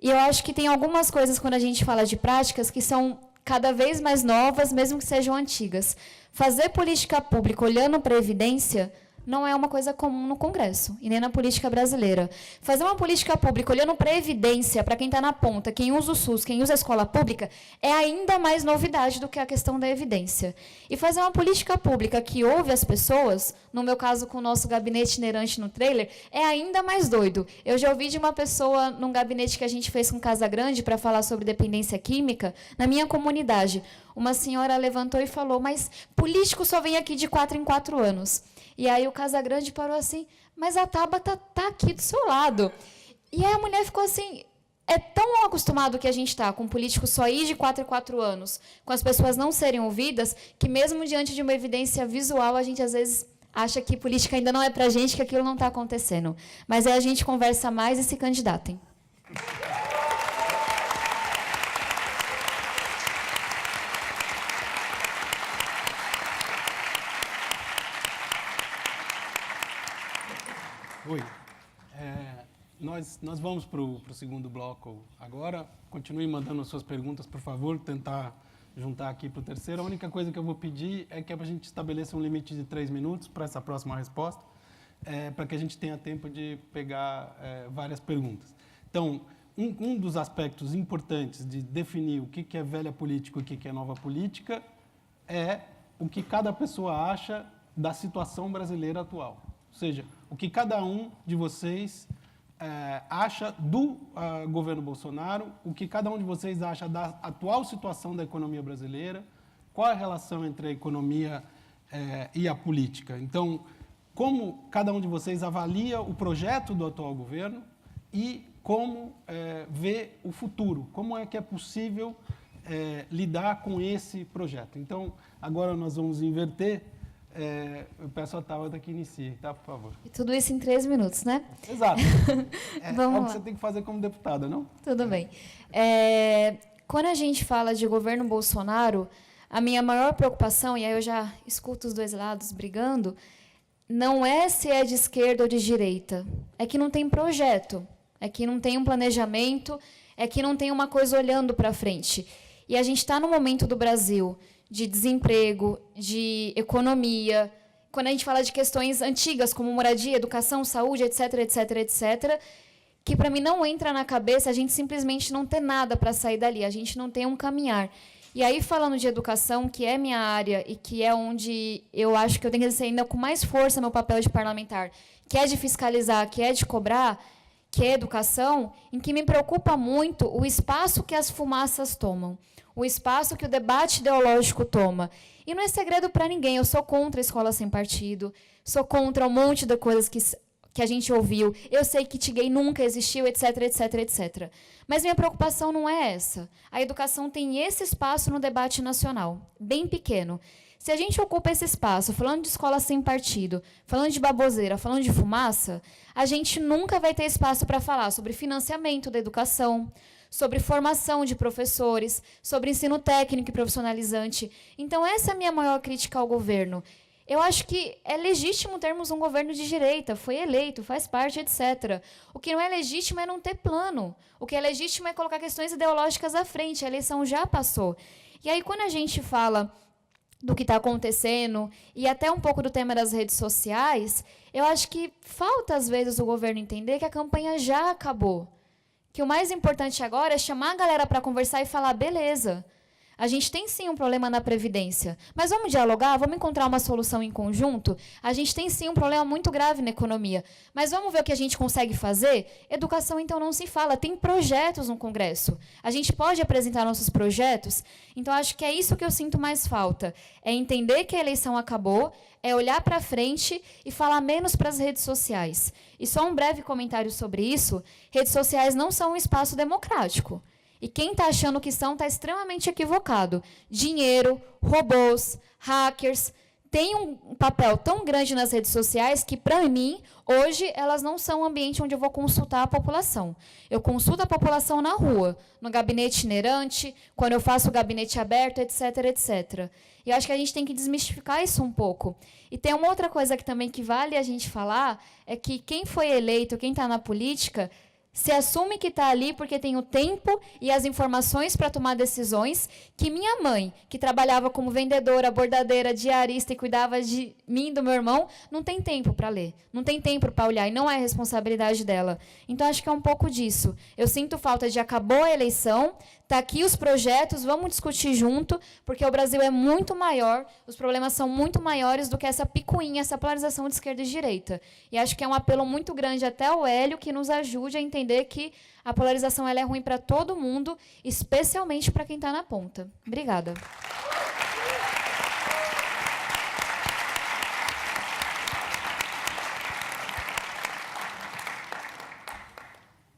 e eu acho que tem algumas coisas, quando a gente fala de práticas, que são cada vez mais novas, mesmo que sejam antigas. Fazer política pública olhando para a evidência não é uma coisa comum no Congresso, e nem na política brasileira. Fazer uma política pública olhando para a evidência, para quem está na ponta, quem usa o SUS, quem usa a escola pública, é ainda mais novidade do que a questão da evidência. E fazer uma política pública que ouve as pessoas, no meu caso com o nosso gabinete itinerante no trailer, é ainda mais doido. Eu já ouvi de uma pessoa, num gabinete que a gente fez com Casa Grande, para falar sobre dependência química, na minha comunidade. Uma senhora levantou e falou, mas político só vem aqui de 4 em 4 anos. E aí o Casagrande parou assim, mas a Tabata está aqui do seu lado. E aí a mulher ficou assim, é tão acostumado que a gente está com político só ir de 4 em 4 anos, com as pessoas não serem ouvidas, que mesmo diante de uma evidência visual, a gente às vezes acha que política ainda não é para a gente, que aquilo não está acontecendo. Mas aí a gente conversa mais e se candidatem. Oi. Nós vamos para o segundo bloco agora. Continue mandando as suas perguntas, por favor, tentar juntar aqui para o terceiro. A única coisa que eu vou pedir é que a gente estabeleça um limite de 3 minutos para essa próxima resposta, para que a gente tenha tempo de pegar várias perguntas. Então, um dos aspectos importantes de definir o que é velha política e o que é nova política é o que cada pessoa acha da situação brasileira atual. Ou seja, o que cada um de vocês acha do governo Bolsonaro, o que cada um de vocês acha da atual situação da economia brasileira, qual a relação entre a economia e a política. Então, como cada um de vocês avalia o projeto do atual governo e como vê o futuro, como é que é possível lidar com esse projeto. Então, agora nós vamos inverter. Eu peço a Tabata que inicie, tá, por favor. E tudo isso em 3 minutos, né? Exato. Vamos o lá. que você tem que fazer como deputada, não? Tudo bem. Quando a gente fala de governo Bolsonaro, a minha maior preocupação, e aí eu já escuto os dois lados brigando, não é se é de esquerda ou de direita. É que não tem projeto, é que não tem um planejamento, é que não tem uma coisa olhando para frente. E a gente está num momento do Brasil de desemprego, de economia, quando a gente fala de questões antigas, como moradia, educação, saúde, etc., etc., etc., que para mim não entra na cabeça a gente simplesmente não ter nada para sair dali, a gente não tem um caminhar. E aí, falando de educação, que é minha área e que é onde eu acho que eu tenho que exercer ainda com mais força meu papel de parlamentar, que é de fiscalizar, que é de cobrar, que é educação, em que me preocupa muito o espaço que as fumaças tomam, o espaço que o debate ideológico toma. E não é segredo para ninguém, eu sou contra a escola sem partido, sou contra um monte de coisas que a gente ouviu, eu sei que kit gay nunca existiu, etc., etc., etc. Mas minha preocupação não é essa. A educação tem esse espaço no debate nacional, bem pequeno. Se a gente ocupa esse espaço, falando de escola sem partido, falando de baboseira, falando de fumaça, a gente nunca vai ter espaço para falar sobre financiamento da educação, sobre formação de professores, sobre ensino técnico e profissionalizante. Então, essa é a minha maior crítica ao governo. Eu acho que é legítimo termos um governo de direita, foi eleito, faz parte, etc. O que não é legítimo é não ter plano. O que é legítimo é colocar questões ideológicas à frente, a eleição já passou. E aí, quando a gente fala do que está acontecendo, e até um pouco do tema das redes sociais, eu acho que falta, às vezes, o governo entender que a campanha já acabou. Que o mais importante agora é chamar a galera para conversar e falar, beleza, A gente tem sim um problema na Previdência, mas vamos dialogar, vamos encontrar uma solução em conjunto? A gente tem sim um problema muito grave na economia, mas vamos ver o que a gente consegue fazer? Educação, então, não se fala, tem projetos no Congresso. A gente pode apresentar nossos projetos? Então, acho que é isso que eu sinto mais falta, é entender que a eleição acabou, é olhar para frente e falar menos para as redes sociais. E só um breve comentário sobre isso, redes sociais não são um espaço democrático. E quem está achando que são está extremamente equivocado. Dinheiro, robôs, hackers, têm um papel tão grande nas redes sociais que, para mim, hoje, elas não são um ambiente onde eu vou consultar a população. Eu consulto a população na rua, no gabinete itinerante, quando eu faço o gabinete aberto, etc., etc. E eu acho que a gente tem que desmistificar isso um pouco. E tem uma outra coisa que também que vale a gente falar, é que quem foi eleito, quem está na política, se assume que está ali porque tem o tempo e as informações para tomar decisões que minha mãe, que trabalhava como vendedora, bordadeira, diarista e cuidava de mim e do meu irmão, não tem tempo para ler, não tem tempo para olhar e não é responsabilidade dela. Então, acho que é um pouco disso. Eu sinto falta de acabou a eleição, está aqui os projetos, vamos discutir junto, porque o Brasil é muito maior, os problemas são muito maiores do que essa picuinha, essa polarização de esquerda e direita. E acho que é um apelo muito grande até ao Hélio que nos ajude a entender que a polarização ela é ruim para todo mundo, especialmente para quem está na ponta. Obrigada.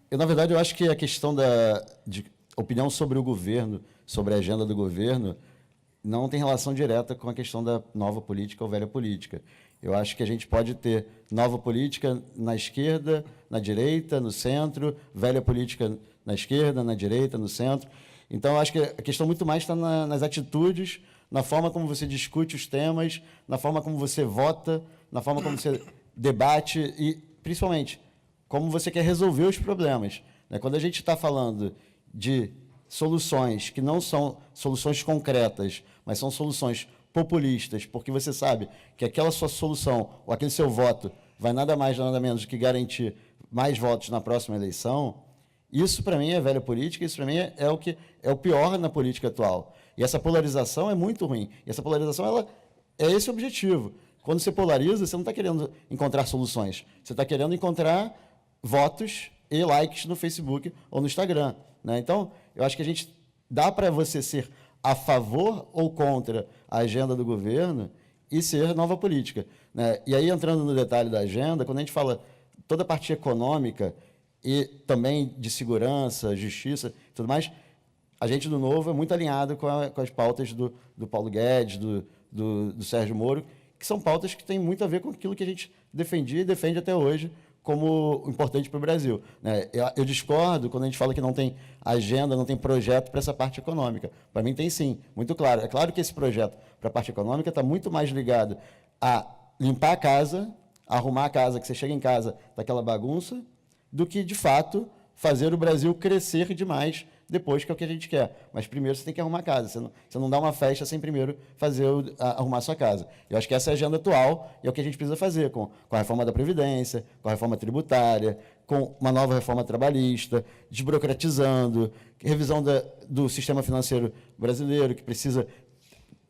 Na verdade, eu acho que a questão de opinião sobre o governo, sobre a agenda do governo, não tem relação direta com a questão da nova política ou velha política. Eu acho que a gente pode ter nova política na esquerda, na direita, no centro, velha política na esquerda, na direita, no centro. Então, eu acho que a questão muito mais está nas atitudes, na forma como você discute os temas, na forma como você vota, na forma como você debate e, principalmente, como você quer resolver os problemas. Quando a gente está falando de soluções que não são soluções concretas, mas são soluções populistas, porque você sabe que aquela sua solução ou aquele seu voto vai nada mais, nada menos do que garantir mais votos na próxima eleição, isso, para mim, é velha política, isso, para mim, é o que é o pior na política atual. E essa polarização é muito ruim. E essa polarização ela é esse o objetivo. Quando você polariza, você não está querendo encontrar soluções, você está querendo encontrar votos e likes no Facebook ou no Instagram. Então, eu acho que a gente dá para você ser a favor ou contra a agenda do governo e ser nova política. E aí, entrando no detalhe da agenda, quando a gente fala toda a parte econômica e também de segurança, justiça e tudo mais, a gente, do Novo, é muito alinhado com as pautas do Paulo Guedes, do Sérgio Moro, que são pautas que têm muito a ver com aquilo que a gente defendia e defende até hoje como importante para o Brasil. Eu discordo quando a gente fala que não tem agenda, não tem projeto para essa parte econômica. Para mim tem sim, muito claro. É claro que esse projeto para a parte econômica está muito mais ligado a limpar a casa, arrumar a casa, que você chega em casa daquela bagunça, do que, de fato, fazer o Brasil crescer demais depois, que é o que a gente quer. Mas primeiro você tem que arrumar a casa. Você não dá uma festa sem primeiro arrumar a sua casa. Eu acho que essa é a agenda atual e é o que a gente precisa fazer com a reforma da Previdência, com a reforma tributária, com uma nova reforma trabalhista, desburocratizando, revisão do sistema financeiro brasileiro, que precisa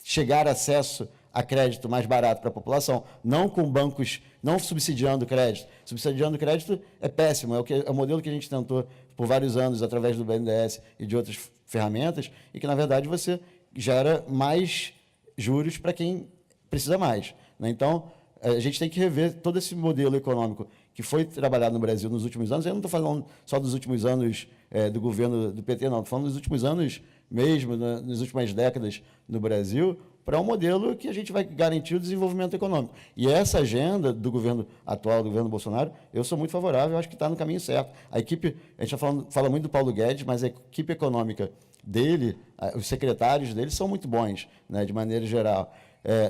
chegar acesso a crédito mais barato para a população, não com bancos, não subsidiando crédito. Subsidiando crédito é péssimo, é o modelo que a gente tentou por vários anos através do BNDES e de outras ferramentas, e que, na verdade, você gera mais juros para quem precisa mais. Então, a gente tem que rever todo esse modelo econômico que foi trabalhado no Brasil nos últimos anos. Eu não estou falando só dos últimos anos do governo do PT, não. Estou falando dos últimos anos mesmo, nas últimas décadas no Brasil, para um modelo que a gente vai garantir o desenvolvimento econômico. E essa agenda do governo atual, do governo Bolsonaro, eu sou muito favorável, eu acho que está no caminho certo. A equipe, a gente fala muito do Paulo Guedes, mas a equipe econômica dele, os secretários dele são muito bons, de maneira geral.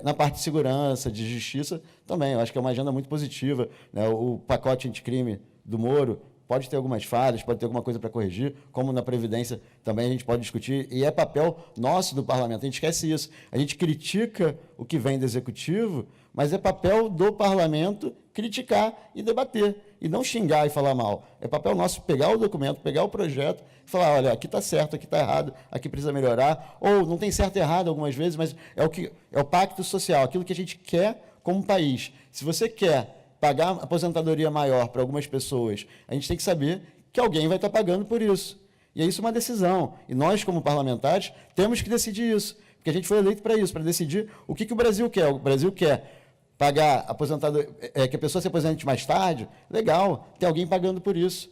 Na parte de segurança, de justiça, também, eu acho que é uma agenda muito positiva. O pacote anticrime do Moro pode ter algumas falhas, pode ter alguma coisa para corrigir, como na Previdência também a gente pode discutir, e é papel nosso do Parlamento, a gente esquece isso. A gente critica o que vem do Executivo, mas é papel do Parlamento criticar e debater. e não xingar e falar mal. É papel nosso pegar o documento, pegar o projeto e falar, olha, aqui está certo, aqui está errado, aqui precisa melhorar, ou não tem certo e errado algumas vezes, mas é o pacto social, aquilo que a gente quer como país. Se você quer pagar aposentadoria maior para algumas pessoas, a gente tem que saber que alguém vai estar pagando por isso. E é isso uma decisão. E nós, como parlamentares, temos que decidir isso, porque a gente foi eleito para isso, para decidir o que o Brasil quer. O Brasil quer pagar aposentadoria, que a pessoa se aposente mais tarde, legal, tem alguém pagando por isso.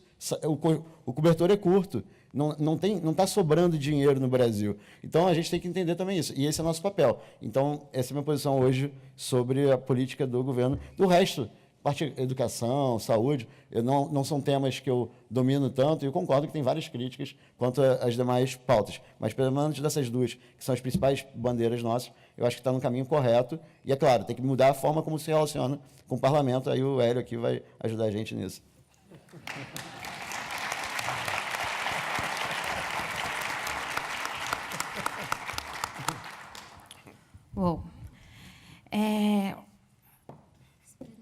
O cobertor é curto, não está sobrando dinheiro no Brasil. Então, a gente tem que entender também isso, e esse é o nosso papel. Então, essa é a minha posição hoje sobre a política do governo. Do resto, parte educação, saúde, não são temas que eu domino tanto, e eu concordo que tem várias críticas quanto às demais pautas. Mas, pelo menos dessas duas, que são as principais bandeiras nossas, eu acho que está no caminho correto. E, é claro, tem que mudar a forma como se relaciona com o parlamento. Aí o Hélio aqui vai ajudar a gente nisso. Bom,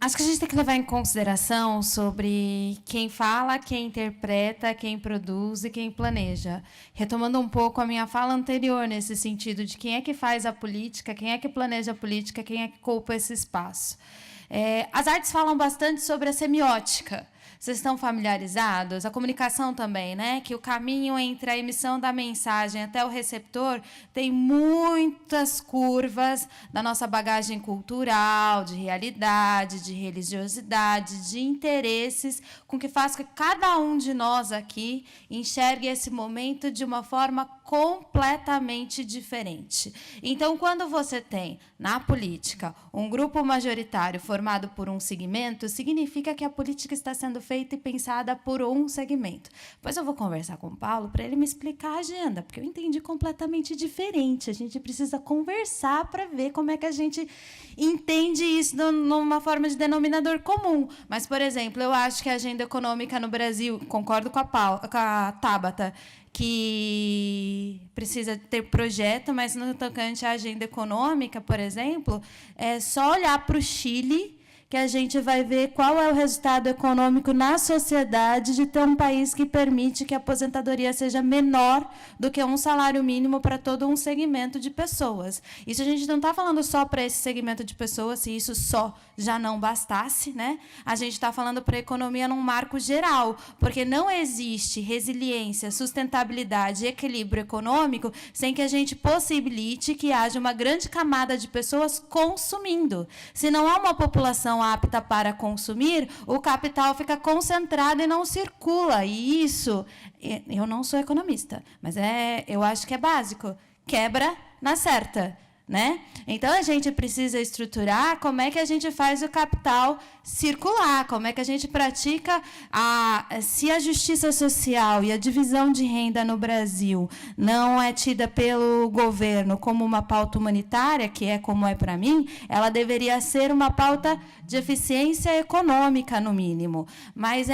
acho que a gente tem que levar em consideração sobre quem fala, quem interpreta, quem produz e quem planeja. Retomando um pouco a minha fala anterior, nesse sentido de quem é que faz a política, quem é que planeja a política, quem é que ocupa esse espaço. As artes falam bastante sobre a semiótica. Vocês estão familiarizados? A comunicação também, né? Que o caminho entre a emissão da mensagem até o receptor tem muitas curvas da nossa bagagem cultural, de realidade, de religiosidade, de interesses, com que faz que cada um de nós aqui enxergue esse momento de uma forma completamente diferente. Então, quando você tem, na política, um grupo majoritário formado por um segmento, significa que a política está sendo feita e pensada por um segmento. Depois eu vou conversar com o Paulo para ele me explicar a agenda, porque eu entendi completamente diferente. A gente precisa conversar para ver como é que a gente entende isso numa forma de denominador comum. Mas, por exemplo, eu acho que a agenda econômica no Brasil, concordo com a Tabata, que precisa ter projeto, mas no tocante à agenda econômica, por exemplo, é só olhar para o Chile que a gente vai ver qual é o resultado econômico na sociedade de ter um país que permite que a aposentadoria seja menor do que um salário mínimo para todo um segmento de pessoas. Isso a gente não está falando só para esse segmento de pessoas, se isso só já não bastasse, né? A gente está falando para a economia num marco geral, porque não existe resiliência, sustentabilidade e equilíbrio econômico sem que a gente possibilite que haja uma grande camada de pessoas consumindo. Se não há uma população apta para consumir, o capital fica concentrado e não circula. E isso, eu não sou economista, mas eu acho que é básico. Quebra na certa. Né? Então, a gente precisa estruturar como é que a gente faz o capital circular, como é que a gente pratica se a justiça social e a divisão de renda no Brasil não é tida pelo governo como uma pauta humanitária, que é como é para mim, ela deveria ser uma pauta de eficiência econômica, no mínimo. Mas,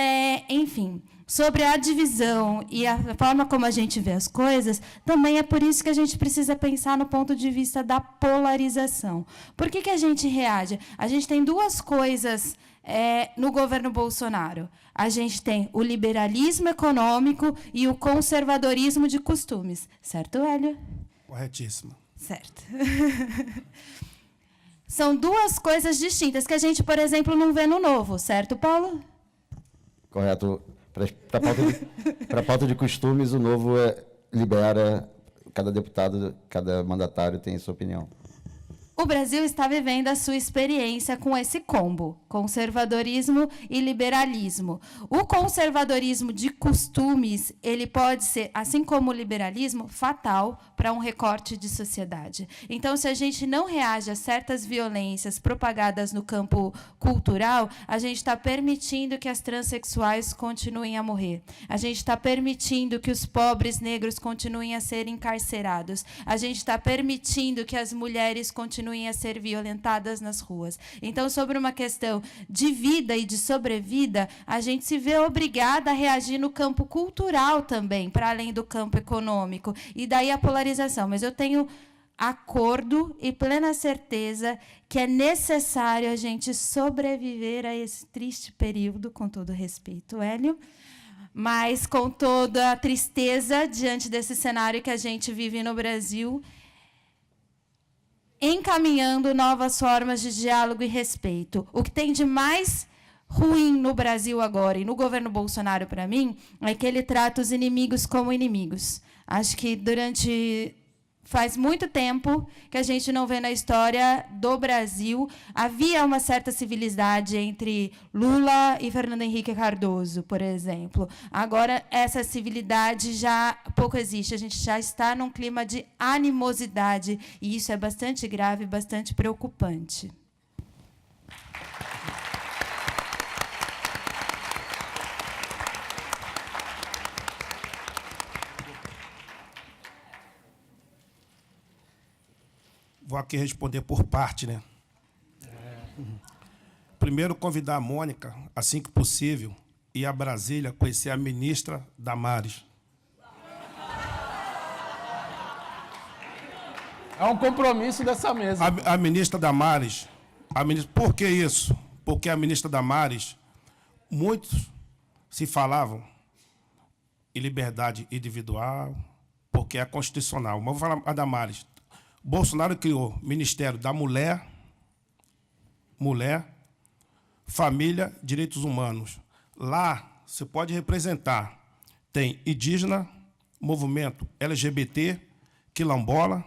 enfim, sobre a divisão e a forma como a gente vê as coisas, também é por isso que a gente precisa pensar no ponto de vista da polarização. Por que a gente reage? A gente tem duas coisas no governo Bolsonaro. A gente tem o liberalismo econômico e o conservadorismo de costumes. Certo, Hélio? Corretíssimo. Certo. São duas coisas distintas que a gente, por exemplo, não vê no Novo. Certo, Paulo? Correto. Para a pauta de costumes, o Novo libera, cada deputado, cada mandatário tem sua opinião. O Brasil está vivendo a sua experiência com esse combo, conservadorismo e liberalismo. O conservadorismo de costumes, ele pode ser, assim como o liberalismo, fatal para um recorte de sociedade. Então, se a gente não reage a certas violências propagadas no campo cultural, a gente está permitindo que as transexuais continuem a morrer. A gente está permitindo que os pobres negros continuem a ser encarcerados. A gente está permitindo que as mulheres continuem a ser violentadas nas ruas. Então, sobre uma questão de vida e de sobrevida, a gente se vê obrigada a reagir no campo cultural também, para além do campo econômico. E daí a polarização. Mas eu tenho acordo e plena certeza que é necessário a gente sobreviver a esse triste período, com todo respeito, Hélio, mas com toda a tristeza diante desse cenário que a gente vive no Brasil, encaminhando novas formas de diálogo e respeito. O que tem de mais ruim no Brasil agora e no governo Bolsonaro, para mim, é que ele trata os inimigos como inimigos. Acho que faz muito tempo que a gente não vê na história do Brasil. Havia uma certa civilidade entre Lula e Fernando Henrique Cardoso, por exemplo. Agora, essa civilidade já pouco existe. A gente já está num clima de animosidade, e isso é bastante grave, bastante preocupante. Vou aqui responder por parte, né? Primeiro, convidar a Mônica, assim que possível, ir a Brasília conhecer a ministra Damares. É um compromisso dessa mesa. A ministra Damares, por que isso? Porque a ministra Damares, muitos se falavam em liberdade individual, porque é constitucional. Mas vou falar a Damares. Bolsonaro criou o Ministério da Mulher, Família, Direitos Humanos. Lá você pode representar. Tem indígena, movimento LGBT, quilombola,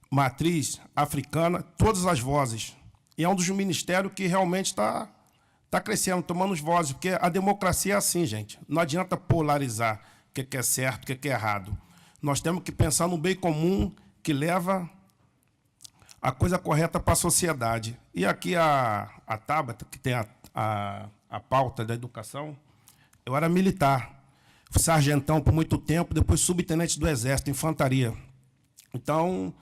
matriz africana, todas as vozes. E é um dos ministérios que realmente está crescendo, tomando as vozes, porque a democracia é assim, gente. Não adianta polarizar o que é certo, o que é errado. Nós temos que pensar no bem comum que leva a coisa correta para a sociedade. E aqui a Tabata, que tem a pauta da educação, eu era militar, fui sargentão por muito tempo, depois subtenente do Exército, infantaria. Então,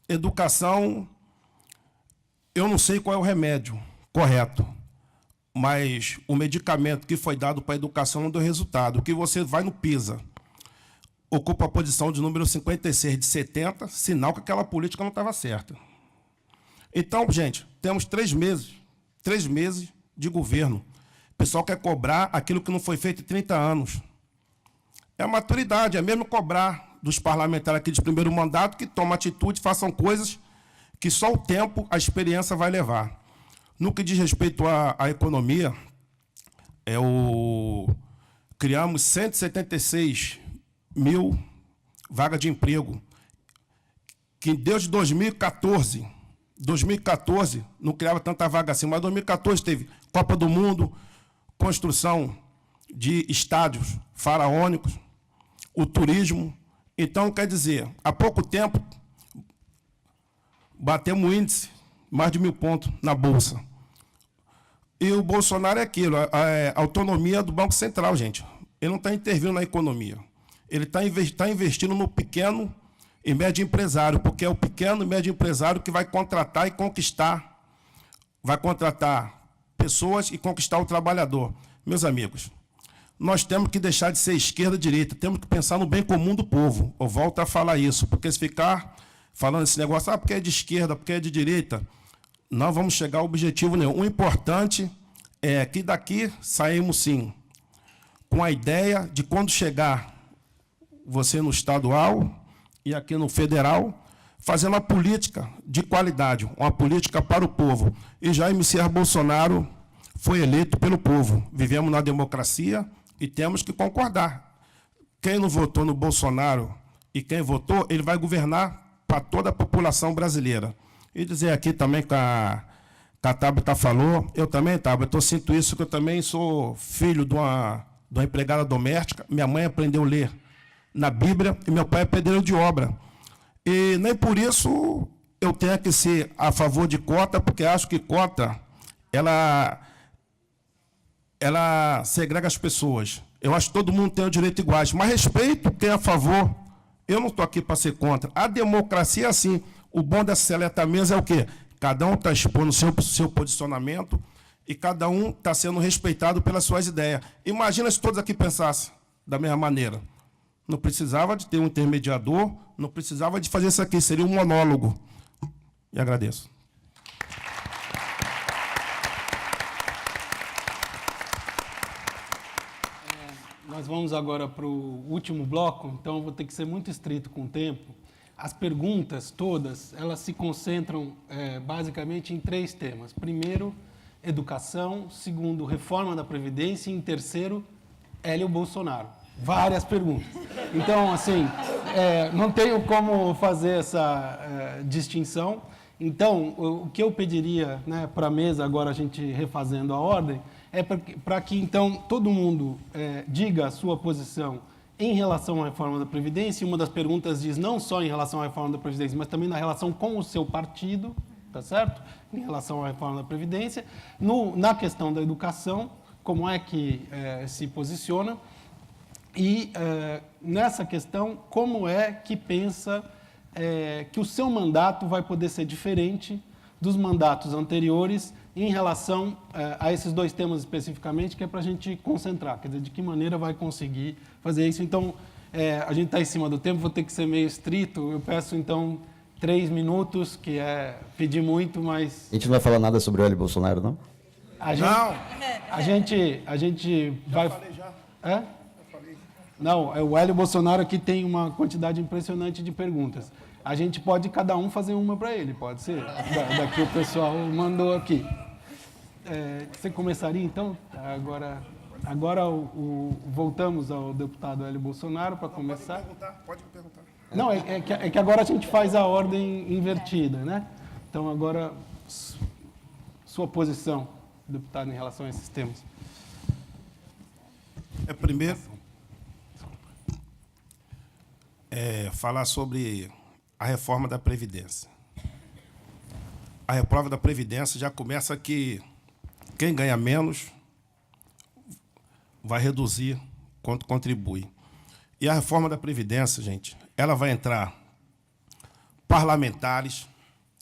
educação, eu não sei qual é o remédio correto, mas o medicamento que foi dado para a educação não deu resultado. O que você vai no PISA, ocupa a posição de número 56 de 70, sinal que aquela política não estava certa. Então, gente, temos 3 meses de governo. O pessoal quer cobrar aquilo que não foi feito em 30 anos. É a maturidade, é mesmo cobrar dos parlamentares aqui de primeiro mandato que tomam atitude, façam coisas que só o tempo, a experiência vai levar. No que diz respeito à economia, criamos 176 mil vagas de emprego, que desde 2014 não criava tanta vaga assim, mas 2014 teve Copa do Mundo, construção de estádios faraônicos, o turismo. Então, quer dizer, há pouco tempo, batemos o índice, mais de 1.000 pontos na Bolsa. E o Bolsonaro é aquilo, a autonomia do Banco Central, gente. Ele não está intervindo na economia. Ele está investindo no pequeno e médio empresário, porque é o pequeno e médio empresário que vai contratar e conquistar, vai contratar pessoas e conquistar o trabalhador. Meus amigos, nós temos que deixar de ser esquerda e direita, temos que pensar no bem comum do povo. Eu volto a falar isso, porque se ficar falando esse negócio, porque é de esquerda, porque é de direita, não vamos chegar a objetivo nenhum. O importante é que daqui saímos, sim, com a ideia de quando chegar você no estadual e aqui no federal, fazendo uma política de qualidade, uma política para o povo. E Jair Messias Bolsonaro foi eleito pelo povo. Vivemos na democracia e temos que concordar. Quem não votou no Bolsonaro e quem votou, ele vai governar para toda a população brasileira. E dizer aqui também que a Tabata falou, eu também, Tabata, eu sinto isso, que eu também sou filho de uma empregada doméstica. Minha mãe aprendeu a ler na Bíblia e meu pai é pedreiro de obra. E nem por isso eu tenho que ser a favor de cota, porque acho que cota, ela segrega as pessoas. Eu acho que todo mundo tem o direito iguais, mas respeito quem é a favor. Eu não estou aqui para ser contra. A democracia é assim. O bom dessa seleta mesa é o quê? Cada um está expondo o seu posicionamento e cada um está sendo respeitado pelas suas ideias. Imagina se todos aqui pensassem da mesma maneira. não precisava de ter um intermediador, não precisava de fazer isso aqui, seria um monólogo. E agradeço. Nós vamos agora para o último bloco, então eu vou ter que ser muito estrito com o tempo. As perguntas todas, elas se concentram basicamente em 3 temas. Primeiro, educação. Segundo, reforma da Previdência. E em terceiro, Hélio Bolsonaro. Várias perguntas. Então, assim, não tenho como fazer essa distinção. Então, o que eu pediria, né, para a mesa, agora a gente refazendo a ordem, é para que, então, todo mundo diga a sua posição em relação à reforma da Previdência. Uma das perguntas diz não só em relação à reforma da Previdência, mas também na relação com o seu partido, tá certo? Em relação à reforma da Previdência. Na questão da educação, como é que se posiciona? E, nessa questão, como é que pensa que o seu mandato vai poder ser diferente dos mandatos anteriores em relação a esses 2 temas especificamente, que é para a gente concentrar, quer dizer, de que maneira vai conseguir fazer isso. Então, a gente está em cima do tempo, vou ter que ser meio estrito, eu peço, então, 3 minutos, que é pedir muito, mas... A gente não vai falar nada sobre o Hélio Bolsonaro, não? A gente vai... Já falei já. É? Não, o Hélio Bolsonaro aqui tem uma quantidade impressionante de perguntas. A gente pode, cada um, fazer uma para ele, pode ser? Daqui o pessoal mandou aqui. Você começaria, então? Agora voltamos ao deputado Hélio Bolsonaro para começar. Pode me perguntar. Não, é que agora a gente faz a ordem invertida, né? Então, agora, sua posição, deputado, em relação a esses temas. Primeiro, falar sobre a reforma da Previdência. A reforma da Previdência já começa que quem ganha menos vai reduzir quanto contribui. E a reforma da Previdência, gente, ela vai entrar parlamentares,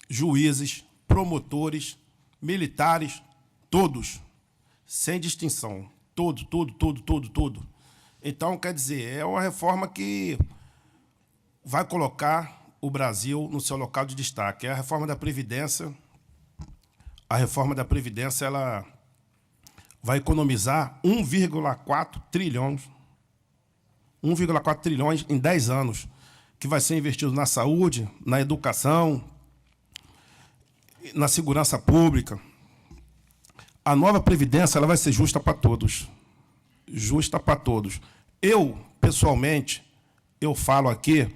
juízes, promotores, militares, todos, sem distinção. Tudo. Então, quer dizer, é uma reforma que vai colocar o Brasil no seu local de destaque. A reforma da Previdência, ela vai economizar 1,4 trilhões em 10 anos, que vai ser investido na saúde, na educação, na segurança pública. A nova Previdência, ela vai ser justa para todos. Justa para todos. Eu, pessoalmente, eu falo aqui,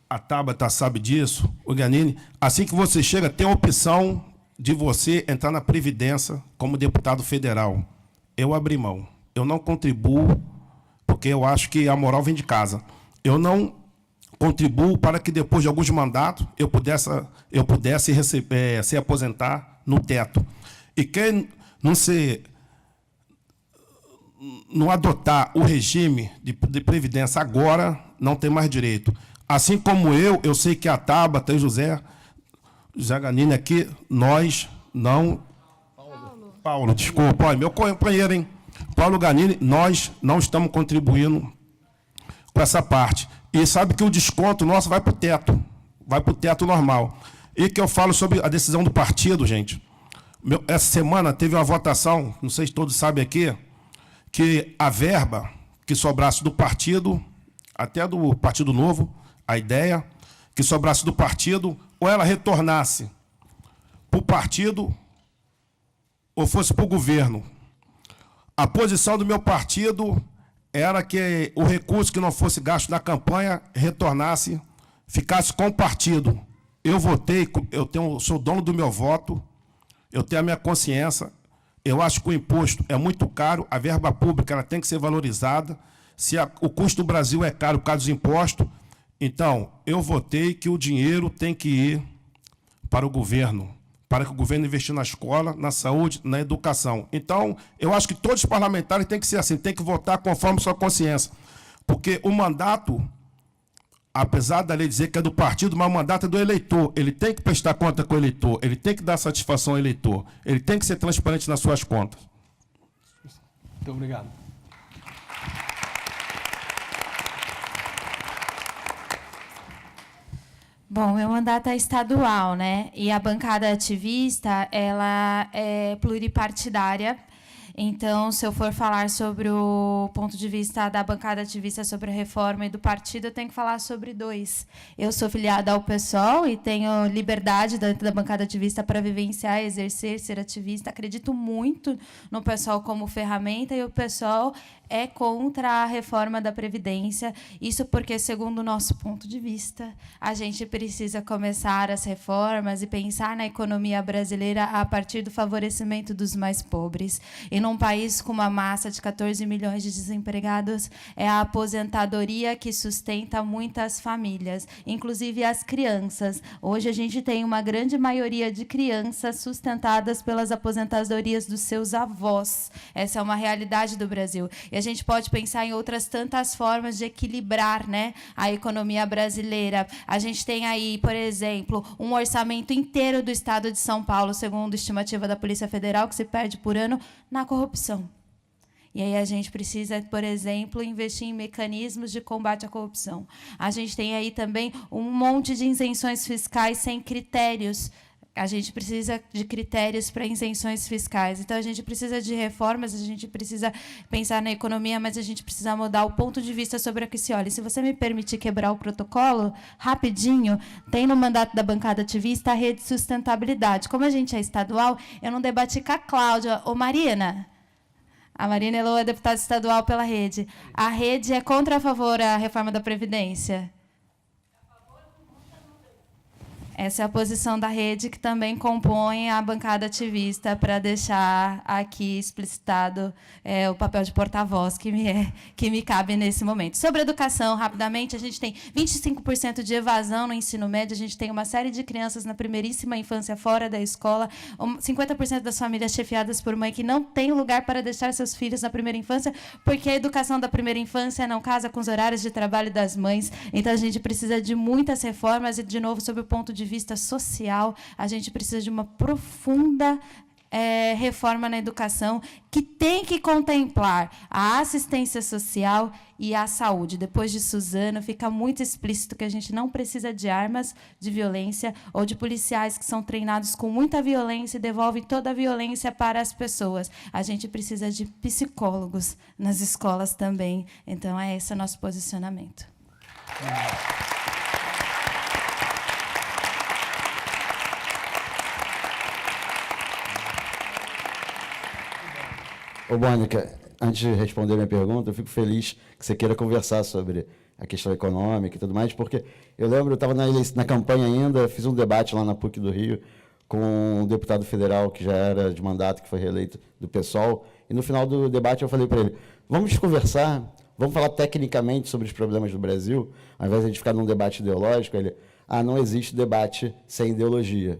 a Tabata sabe disso, o Ganini, assim que você chega, tem a opção de você entrar na Previdência como deputado federal. Eu abri mão. Eu não contribuo, porque eu acho que a moral vem de casa. Eu não contribuo para que depois de alguns mandatos eu pudesse se aposentar no teto. E quem não adotar o regime de Previdência agora, não tem mais direito. Assim como eu sei que a Tabata e o José Ganini aqui, nós não... Paulo, desculpa, olha, meu companheiro, hein? Paulo Ganini, nós não estamos contribuindo com essa parte. E sabe que o desconto nosso vai para o teto normal. E que eu falo sobre a decisão do partido, gente. Essa semana teve uma votação, não sei se todos sabem aqui, que a verba que sobrasse do partido, até do Partido Novo, a ideia que sobrasse do partido, ou ela retornasse para o partido, ou fosse para o governo. A posição do meu partido era que o recurso que não fosse gasto na campanha retornasse, ficasse com o partido. Eu votei, sou dono do meu voto, eu tenho a minha consciência, eu acho que o imposto é muito caro, a verba pública ela tem que ser valorizada. Se o custo do Brasil é caro por causa dos impostos, então eu votei que o dinheiro tem que ir para o governo, para que o governo investir na escola, na saúde, na educação. Então, eu acho que todos os parlamentares têm que ser assim, têm que votar conforme sua consciência. Porque o mandato, apesar da lei dizer que é do partido, mas o mandato é do eleitor. Ele tem que prestar conta com o eleitor, ele tem que dar satisfação ao eleitor, ele tem que ser transparente nas suas contas. Muito obrigado. Bom, meu mandato é estadual, né? E a bancada ativista, ela é pluripartidária. Então, se eu for falar sobre o ponto de vista da bancada ativista sobre a reforma e do partido, eu tenho que falar sobre dois. Eu sou filiada ao PSOL e tenho liberdade dentro da bancada ativista para vivenciar, exercer, ser ativista. Acredito muito no PSOL como ferramenta e o PSOL é contra a reforma da Previdência. Isso porque, segundo o nosso ponto de vista, a gente precisa começar as reformas e pensar na economia brasileira a partir do favorecimento dos mais pobres. E num país com uma massa de 14 milhões de desempregados, é a aposentadoria que sustenta muitas famílias, inclusive as crianças. Hoje a gente tem uma grande maioria de crianças sustentadas pelas aposentadorias dos seus avós. Essa é uma realidade do Brasil. E a gente pode pensar em outras tantas formas de equilibrar, né, a economia brasileira. A gente tem aí, por exemplo, um orçamento inteiro do Estado de São Paulo, segundo a estimativa da Polícia Federal, que se perde por ano na corrupção. E aí a gente precisa, por exemplo, investir em mecanismos de combate à corrupção. A gente tem aí também um monte de isenções fiscais sem critérios. A gente precisa de critérios para isenções fiscais. Então, a gente precisa de reformas, a gente precisa pensar na economia, mas a gente precisa mudar o ponto de vista sobre o que se olha. E se você me permitir quebrar o protocolo, rapidinho, tem no mandato da bancada ativista a Rede de Sustentabilidade. Como a gente é estadual, eu não debati com a Cláudia. Ô, Marina, a Marina Elô é deputada estadual pela Rede. A Rede é contra ou a favor a reforma da Previdência? Essa é a posição da Rede, que também compõe a bancada ativista, para deixar aqui explicitado o papel de porta-voz que me cabe nesse momento. Sobre educação, rapidamente, a gente tem 25% de evasão no ensino médio, a gente tem uma série de crianças na primeiríssima infância fora da escola, 50% das famílias chefiadas por mãe que não tem lugar para deixar seus filhos na primeira infância, porque a educação da primeira infância não casa com os horários de trabalho das mães. Então, a gente precisa de muitas reformas e, de novo, sobre o ponto de vista social, a gente precisa de uma profunda reforma na educação que tem que contemplar a assistência social e a saúde. Depois de Suzano, fica muito explícito que a gente não precisa de armas de violência ou de policiais que são treinados com muita violência e devolvem toda a violência para as pessoas. A gente precisa de psicólogos nas escolas também. Então, esse é o nosso posicionamento. Ô, Mônica, antes de responder a minha pergunta, eu fico feliz que você queira conversar sobre a questão econômica e tudo mais, porque eu lembro, eu estava na campanha ainda, fiz um debate lá na PUC do Rio com um deputado federal que já era de mandato, que foi reeleito do PSOL, e no final do debate eu falei para ele, vamos conversar, vamos falar tecnicamente sobre os problemas do Brasil, ao invés de a gente ficar num debate ideológico. Ele, não existe debate sem ideologia.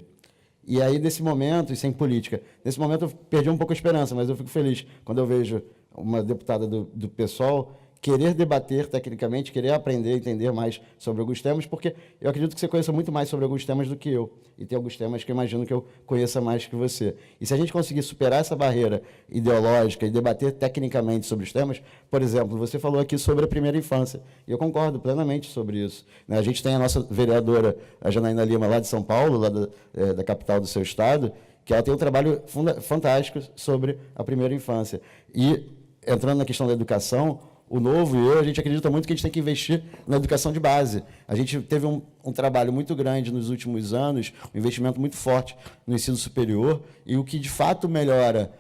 E aí, nesse momento, e sem política, nesse momento eu perdi um pouco a esperança, mas eu fico feliz quando eu vejo uma deputada do PSOL querer debater tecnicamente, querer aprender, entender mais sobre alguns temas, porque eu acredito que você conheça muito mais sobre alguns temas do que eu, e tem alguns temas que eu imagino que eu conheça mais que você. E se a gente conseguir superar essa barreira ideológica e debater tecnicamente sobre os temas, por exemplo, você falou aqui sobre a primeira infância, e eu concordo plenamente sobre isso. A gente tem a nossa vereadora, a Janaína Lima, lá de São Paulo, lá da capital do seu estado, que ela tem um trabalho fantástico sobre a primeira infância. E, entrando na questão da educação, o Novo e eu, a gente acredita muito que a gente tem que investir na educação de base. A gente teve um trabalho muito grande nos últimos anos, um investimento muito forte no ensino superior, e o que, de fato, melhora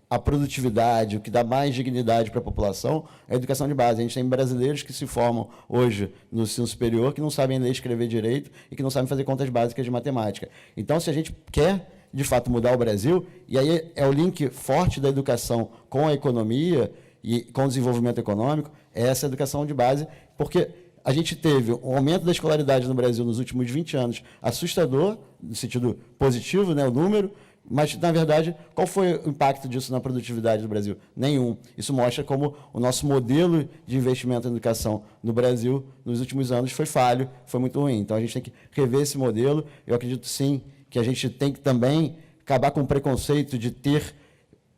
a produtividade, o que dá mais dignidade para a população, é a educação de base. A gente tem brasileiros que se formam hoje no ensino superior, que não sabem ler e escrever direito e que não sabem fazer contas básicas de matemática. Então, se a gente quer, de fato, mudar o Brasil, e aí é o link forte da educação com a economia e com o desenvolvimento econômico, é essa educação de base, porque a gente teve um aumento da escolaridade no Brasil nos últimos 20 anos, assustador, no sentido positivo, né, o número, mas, na verdade, qual foi o impacto disso na produtividade do Brasil? Nenhum. Isso mostra como o nosso modelo de investimento em educação no Brasil, nos últimos anos, foi falho, foi muito ruim. Então, a gente tem que rever esse modelo. Eu acredito, sim, que a gente tem que também acabar com o preconceito de ter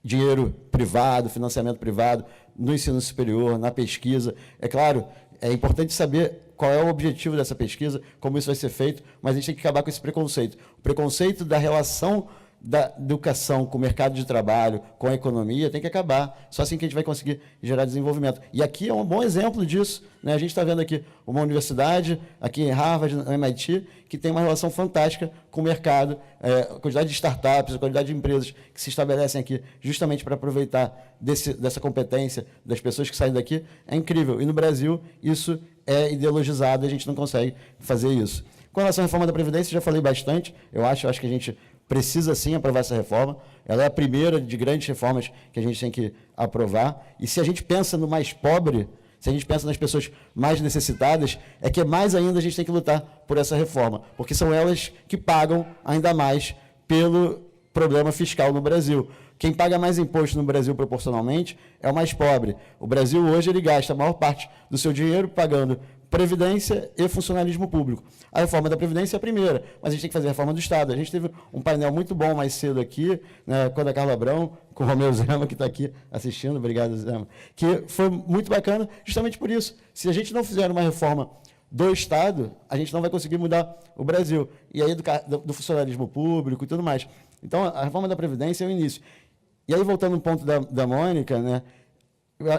dinheiro privado, financiamento privado, no ensino superior, na pesquisa. É claro, é importante saber qual é o objetivo dessa pesquisa, como isso vai ser feito, mas a gente tem que acabar com esse preconceito. O preconceito da relação da educação com o mercado de trabalho, com a economia, tem que acabar. Só assim que a gente vai conseguir gerar desenvolvimento. E aqui é um bom exemplo disso, né? A gente está vendo aqui uma universidade, aqui em Harvard, no MIT, que tem uma relação fantástica com o mercado, a quantidade de startups, a quantidade de empresas que se estabelecem aqui justamente para aproveitar dessa competência das pessoas que saem daqui, é incrível. E no Brasil, isso é ideologizado, a gente não consegue fazer isso. Com relação à reforma da Previdência, já falei bastante, eu acho que a gente precisa sim aprovar essa reforma. Ela é a primeira de grandes reformas que a gente tem que aprovar. E se a gente pensa no mais pobre, se a gente pensa nas pessoas mais necessitadas, é que mais ainda a gente tem que lutar por essa reforma, porque são elas que pagam ainda mais pelo problema fiscal no Brasil. Quem paga mais imposto no Brasil proporcionalmente é o mais pobre. O Brasil hoje ele gasta a maior parte do seu dinheiro pagando Previdência e funcionalismo público. A reforma da Previdência é a primeira, mas a gente tem que fazer a reforma do Estado. A gente teve um painel muito bom mais cedo aqui, né, com a Carla Abrão, com o Romeu Zema, que está aqui assistindo, obrigado, Zema, que foi muito bacana, justamente por isso. Se a gente não fizer uma reforma do Estado, a gente não vai conseguir mudar o Brasil. E aí do funcionalismo público e tudo mais. Então, a reforma da Previdência é o início. E aí, voltando no ponto da Mônica, né,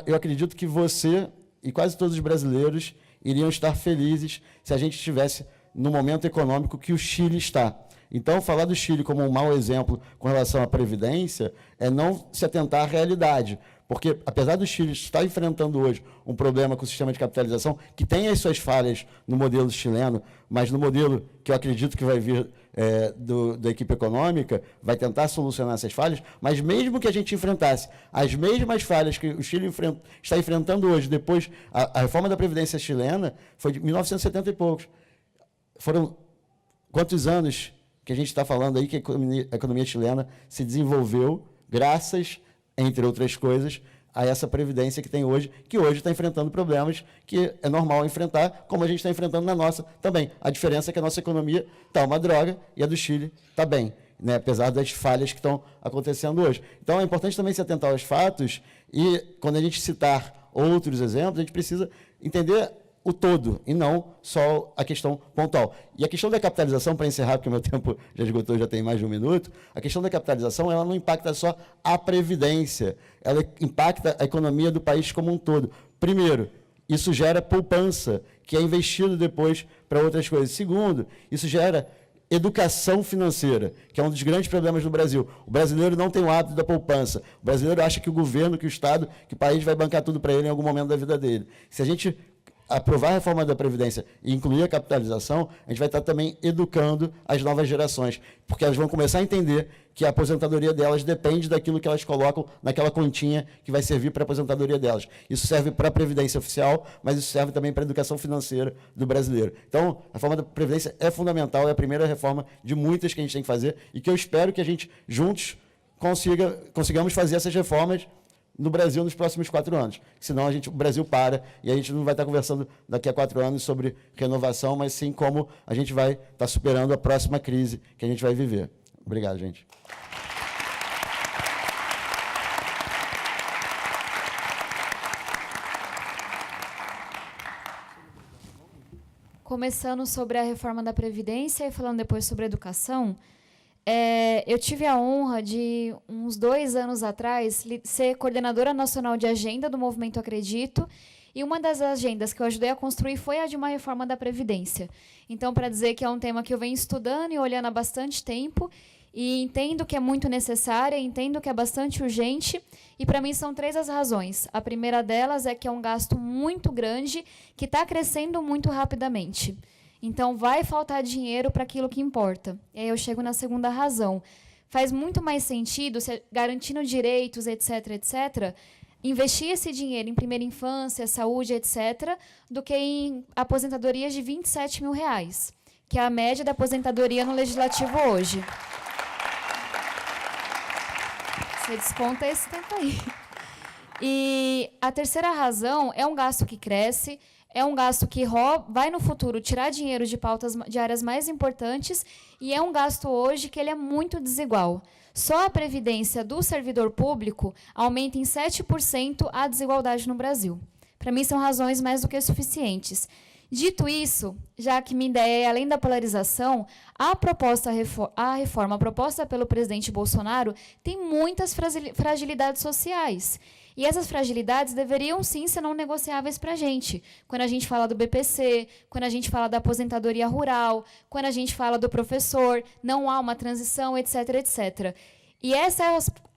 eu acredito que você e quase todos os brasileiros iriam estar felizes se a gente estivesse no momento econômico que o Chile está. Então, falar do Chile como um mau exemplo com relação à Previdência é não se atentar à realidade. Porque, apesar do Chile estar enfrentando hoje um problema com o sistema de capitalização, que tem as suas falhas no modelo chileno, mas no modelo que eu acredito que vai vir da equipe econômica, vai tentar solucionar essas falhas, mas mesmo que a gente enfrentasse as mesmas falhas que o Chile está enfrentando hoje, depois, a reforma da Previdência chilena foi de 1970 e poucos. Foram quantos anos que a gente está falando aí que a economia chilena se desenvolveu graças, entre outras coisas, a essa Previdência que tem hoje, que hoje está enfrentando problemas que é normal enfrentar, como a gente está enfrentando na nossa também. A diferença é que a nossa economia está uma droga e a do Chile está bem, né? Apesar das falhas que estão acontecendo hoje. Então, é importante também se atentar aos fatos e, quando a gente citar outros exemplos, a gente precisa entender o todo, e não só a questão pontual. E a questão da capitalização, para encerrar, porque o meu tempo já esgotou, já tem mais de um minuto, a questão da capitalização ela não impacta só a Previdência, ela impacta a economia do país como um todo. Primeiro, isso gera poupança, que é investido depois para outras coisas. Segundo, isso gera educação financeira, que é um dos grandes problemas do Brasil. O brasileiro não tem o hábito da poupança. O brasileiro acha que o governo, que o Estado, que o país vai bancar tudo para ele em algum momento da vida dele. Se a gente aprovar a reforma da Previdência e incluir a capitalização, a gente vai estar também educando as novas gerações, porque elas vão começar a entender que a aposentadoria delas depende daquilo que elas colocam naquela continha que vai servir para a aposentadoria delas. Isso serve para a Previdência oficial, mas isso serve também para a educação financeira do brasileiro. Então, a reforma da Previdência é fundamental, é a primeira reforma de muitas que a gente tem que fazer e que eu espero que a gente, juntos, consigamos fazer essas reformas no Brasil nos próximos 4 anos. Senão o Brasil para e a gente não vai estar conversando daqui a 4 anos sobre renovação, mas sim como a gente vai estar superando a próxima crise que a gente vai viver. Obrigado, gente. Começando sobre a reforma da Previdência e falando depois sobre a educação, eu tive a honra de, uns 2 anos atrás, ser coordenadora nacional de agenda do Movimento Acredito, e uma das agendas que eu ajudei a construir foi a de uma reforma da Previdência. Então, para dizer que é um tema que eu venho estudando e olhando há bastante tempo, e entendo que é muito necessária, entendo que é bastante urgente, e para mim são 3 as razões. A primeira delas é que é um gasto muito grande, que está crescendo muito rapidamente. Então, vai faltar dinheiro para aquilo que importa. E aí eu chego na segunda razão. Faz muito mais sentido, garantindo direitos, etc., etc., investir esse dinheiro em primeira infância, saúde, etc., do que em aposentadorias de R$27 mil, que é a média da aposentadoria no Legislativo hoje. Você desconta esse tempo aí. E a terceira razão é um gasto que cresce, é um gasto que vai no futuro tirar dinheiro de pautas de áreas mais importantes e é um gasto hoje que ele é muito desigual. Só a previdência do servidor público aumenta em 7% a desigualdade no Brasil. para mim, são razões mais do que suficientes. Dito isso, já que minha ideia é além da polarização, a reforma proposta pelo presidente Bolsonaro tem muitas fragilidades sociais. E essas fragilidades deveriam, sim, ser não negociáveis para a gente. Quando a gente fala do BPC, quando a gente fala da aposentadoria rural, quando a gente fala do professor, não há uma transição, etc., etc. E essa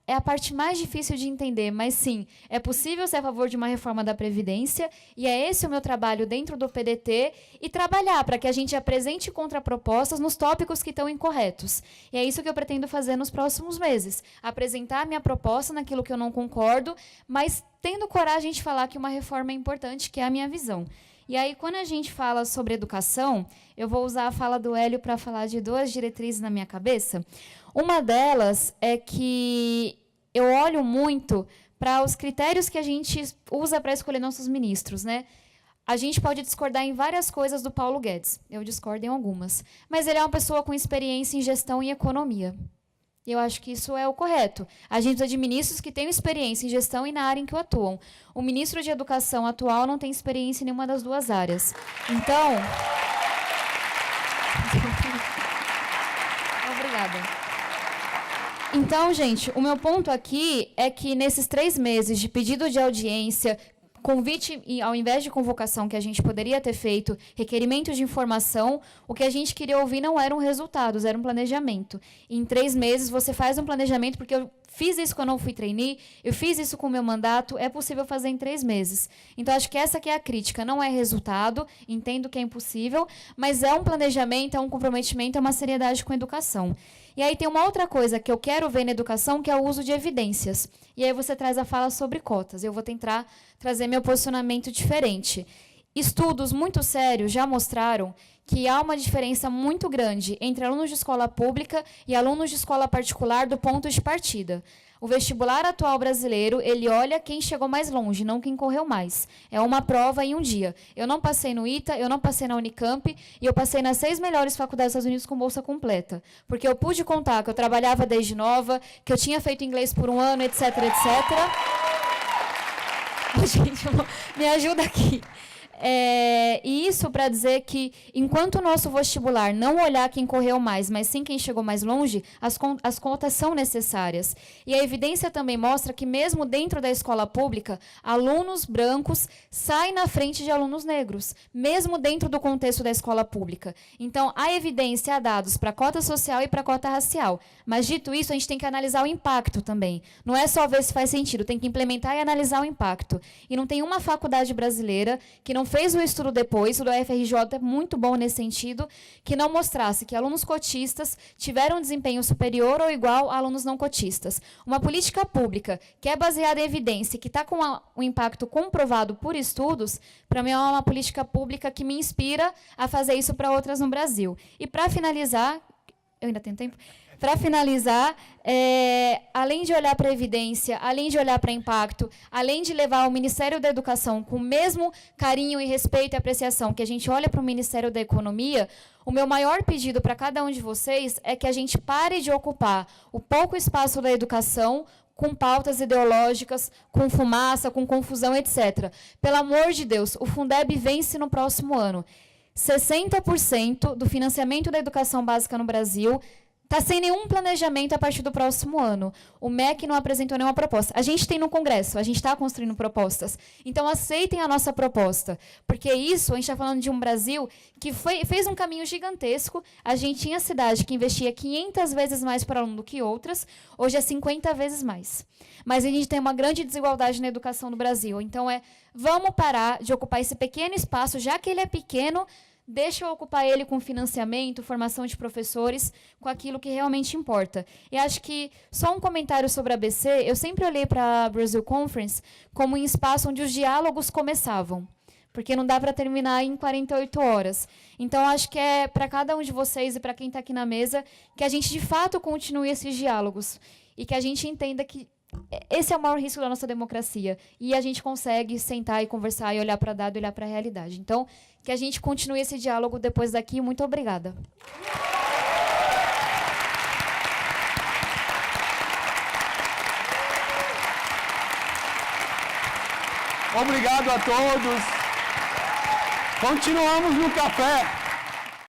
é a parte mais difícil de entender, mas sim, é possível ser a favor de uma reforma da Previdência, e é esse o meu trabalho dentro do PDT, e trabalhar para que a gente apresente contrapropostas nos tópicos que estão incorretos. E é isso que eu pretendo fazer nos próximos meses, apresentar a minha proposta naquilo que eu não concordo, mas tendo coragem de falar que uma reforma é importante, que é a minha visão. E aí, quando a gente fala sobre educação, eu vou usar a fala do Hélio para falar de 2 diretrizes na minha cabeça. Uma delas é que eu olho muito para os critérios que a gente usa para escolher nossos ministros, né? A gente pode discordar em várias coisas do Paulo Guedes. Eu discordo em algumas. Mas ele é uma pessoa com experiência em gestão e economia. E eu acho que isso é o correto. A gente precisa de ministros que tenham experiência em gestão e na área em que atuam. O ministro de Educação atual não tem experiência em nenhuma das 2 áreas. Então... Obrigada. Então, gente, o meu ponto aqui é que nesses 3 meses de pedido de audiência, convite, ao invés de convocação que a gente poderia ter feito, requerimento de informação, o que a gente queria ouvir não eram resultados, era um planejamento. E em 3 meses você faz um planejamento, porque eu fiz isso quando eu fui trainee, eu fiz isso com o meu mandato, é possível fazer em 3 meses. Então, acho que essa que é a crítica, não é resultado, entendo que é impossível, mas é um planejamento, é um comprometimento, é uma seriedade com a educação. E aí tem uma outra coisa que eu quero ver na educação, que é o uso de evidências. E aí você traz a fala sobre cotas. Eu vou tentar trazer meu posicionamento diferente. Estudos muito sérios já mostraram que há uma diferença muito grande entre alunos de escola pública e alunos de escola particular do ponto de partida. O vestibular atual brasileiro, ele olha quem chegou mais longe, não quem correu mais. É uma prova em um dia. Eu não passei no ITA, eu não passei na Unicamp, e eu passei nas 6 melhores faculdades dos Estados Unidos com bolsa completa. Porque eu pude contar que eu trabalhava desde nova, que eu tinha feito inglês por 1 ano, etc, etc. Gente, me ajuda aqui. E isso para dizer que, enquanto o nosso vestibular não olhar quem correu mais, mas sim quem chegou mais longe, as contas são necessárias. E a evidência também mostra que, mesmo dentro da escola pública, alunos brancos saem na frente de alunos negros, mesmo dentro do contexto da escola pública. Então, há evidência, há dados para a cota social e para a cota racial. Mas, dito isso, a gente tem que analisar o impacto também. Não é só ver se faz sentido, tem que implementar e analisar o impacto. E não tem uma faculdade brasileira que não fez o estudo depois, o do UFRJ é muito bom nesse sentido, que não mostrasse que alunos cotistas tiveram desempenho superior ou igual a alunos não cotistas. Uma política pública que é baseada em evidência, que está com um impacto comprovado por estudos, para mim é uma política pública que me inspira a fazer isso para outras no Brasil. E para finalizar, eu ainda tenho tempo? Para finalizar, além de olhar para a evidência, além de olhar para impacto, além de levar o Ministério da Educação com o mesmo carinho e respeito e apreciação que a gente olha para o Ministério da Economia, o meu maior pedido para cada um de vocês é que a gente pare de ocupar o pouco espaço da educação com pautas ideológicas, com fumaça, com confusão, etc. Pelo amor de Deus, o Fundeb vence no próximo ano. 60% do financiamento da educação básica no Brasil está sem nenhum planejamento a partir do próximo ano. O MEC não apresentou nenhuma proposta. A gente tem no Congresso, a gente está construindo propostas. Então, aceitem a nossa proposta. Porque isso, a gente está falando de um Brasil que fez um caminho gigantesco. A gente tinha cidade que investia 500 vezes mais por aluno do que outras. Hoje é 50 vezes mais. Mas a gente tem uma grande desigualdade na educação do Brasil. Então, vamos parar de ocupar esse pequeno espaço, já que ele é pequeno. Deixa eu ocupar ele com financiamento, formação de professores, com aquilo que realmente importa. E acho que, só um comentário sobre a ABC, eu sempre olhei para a Brazil Conference como um espaço onde os diálogos começavam, porque não dá para terminar em 48 horas. Então, acho que é para cada um de vocês e para quem está aqui na mesa, que a gente, de fato, continue esses diálogos e que a gente entenda que esse é o maior risco da nossa democracia. E a gente consegue sentar e conversar e olhar para dado e olhar para a realidade. Então, que a gente continue esse diálogo depois daqui. Muito obrigada. Obrigado a todos. Continuamos no café.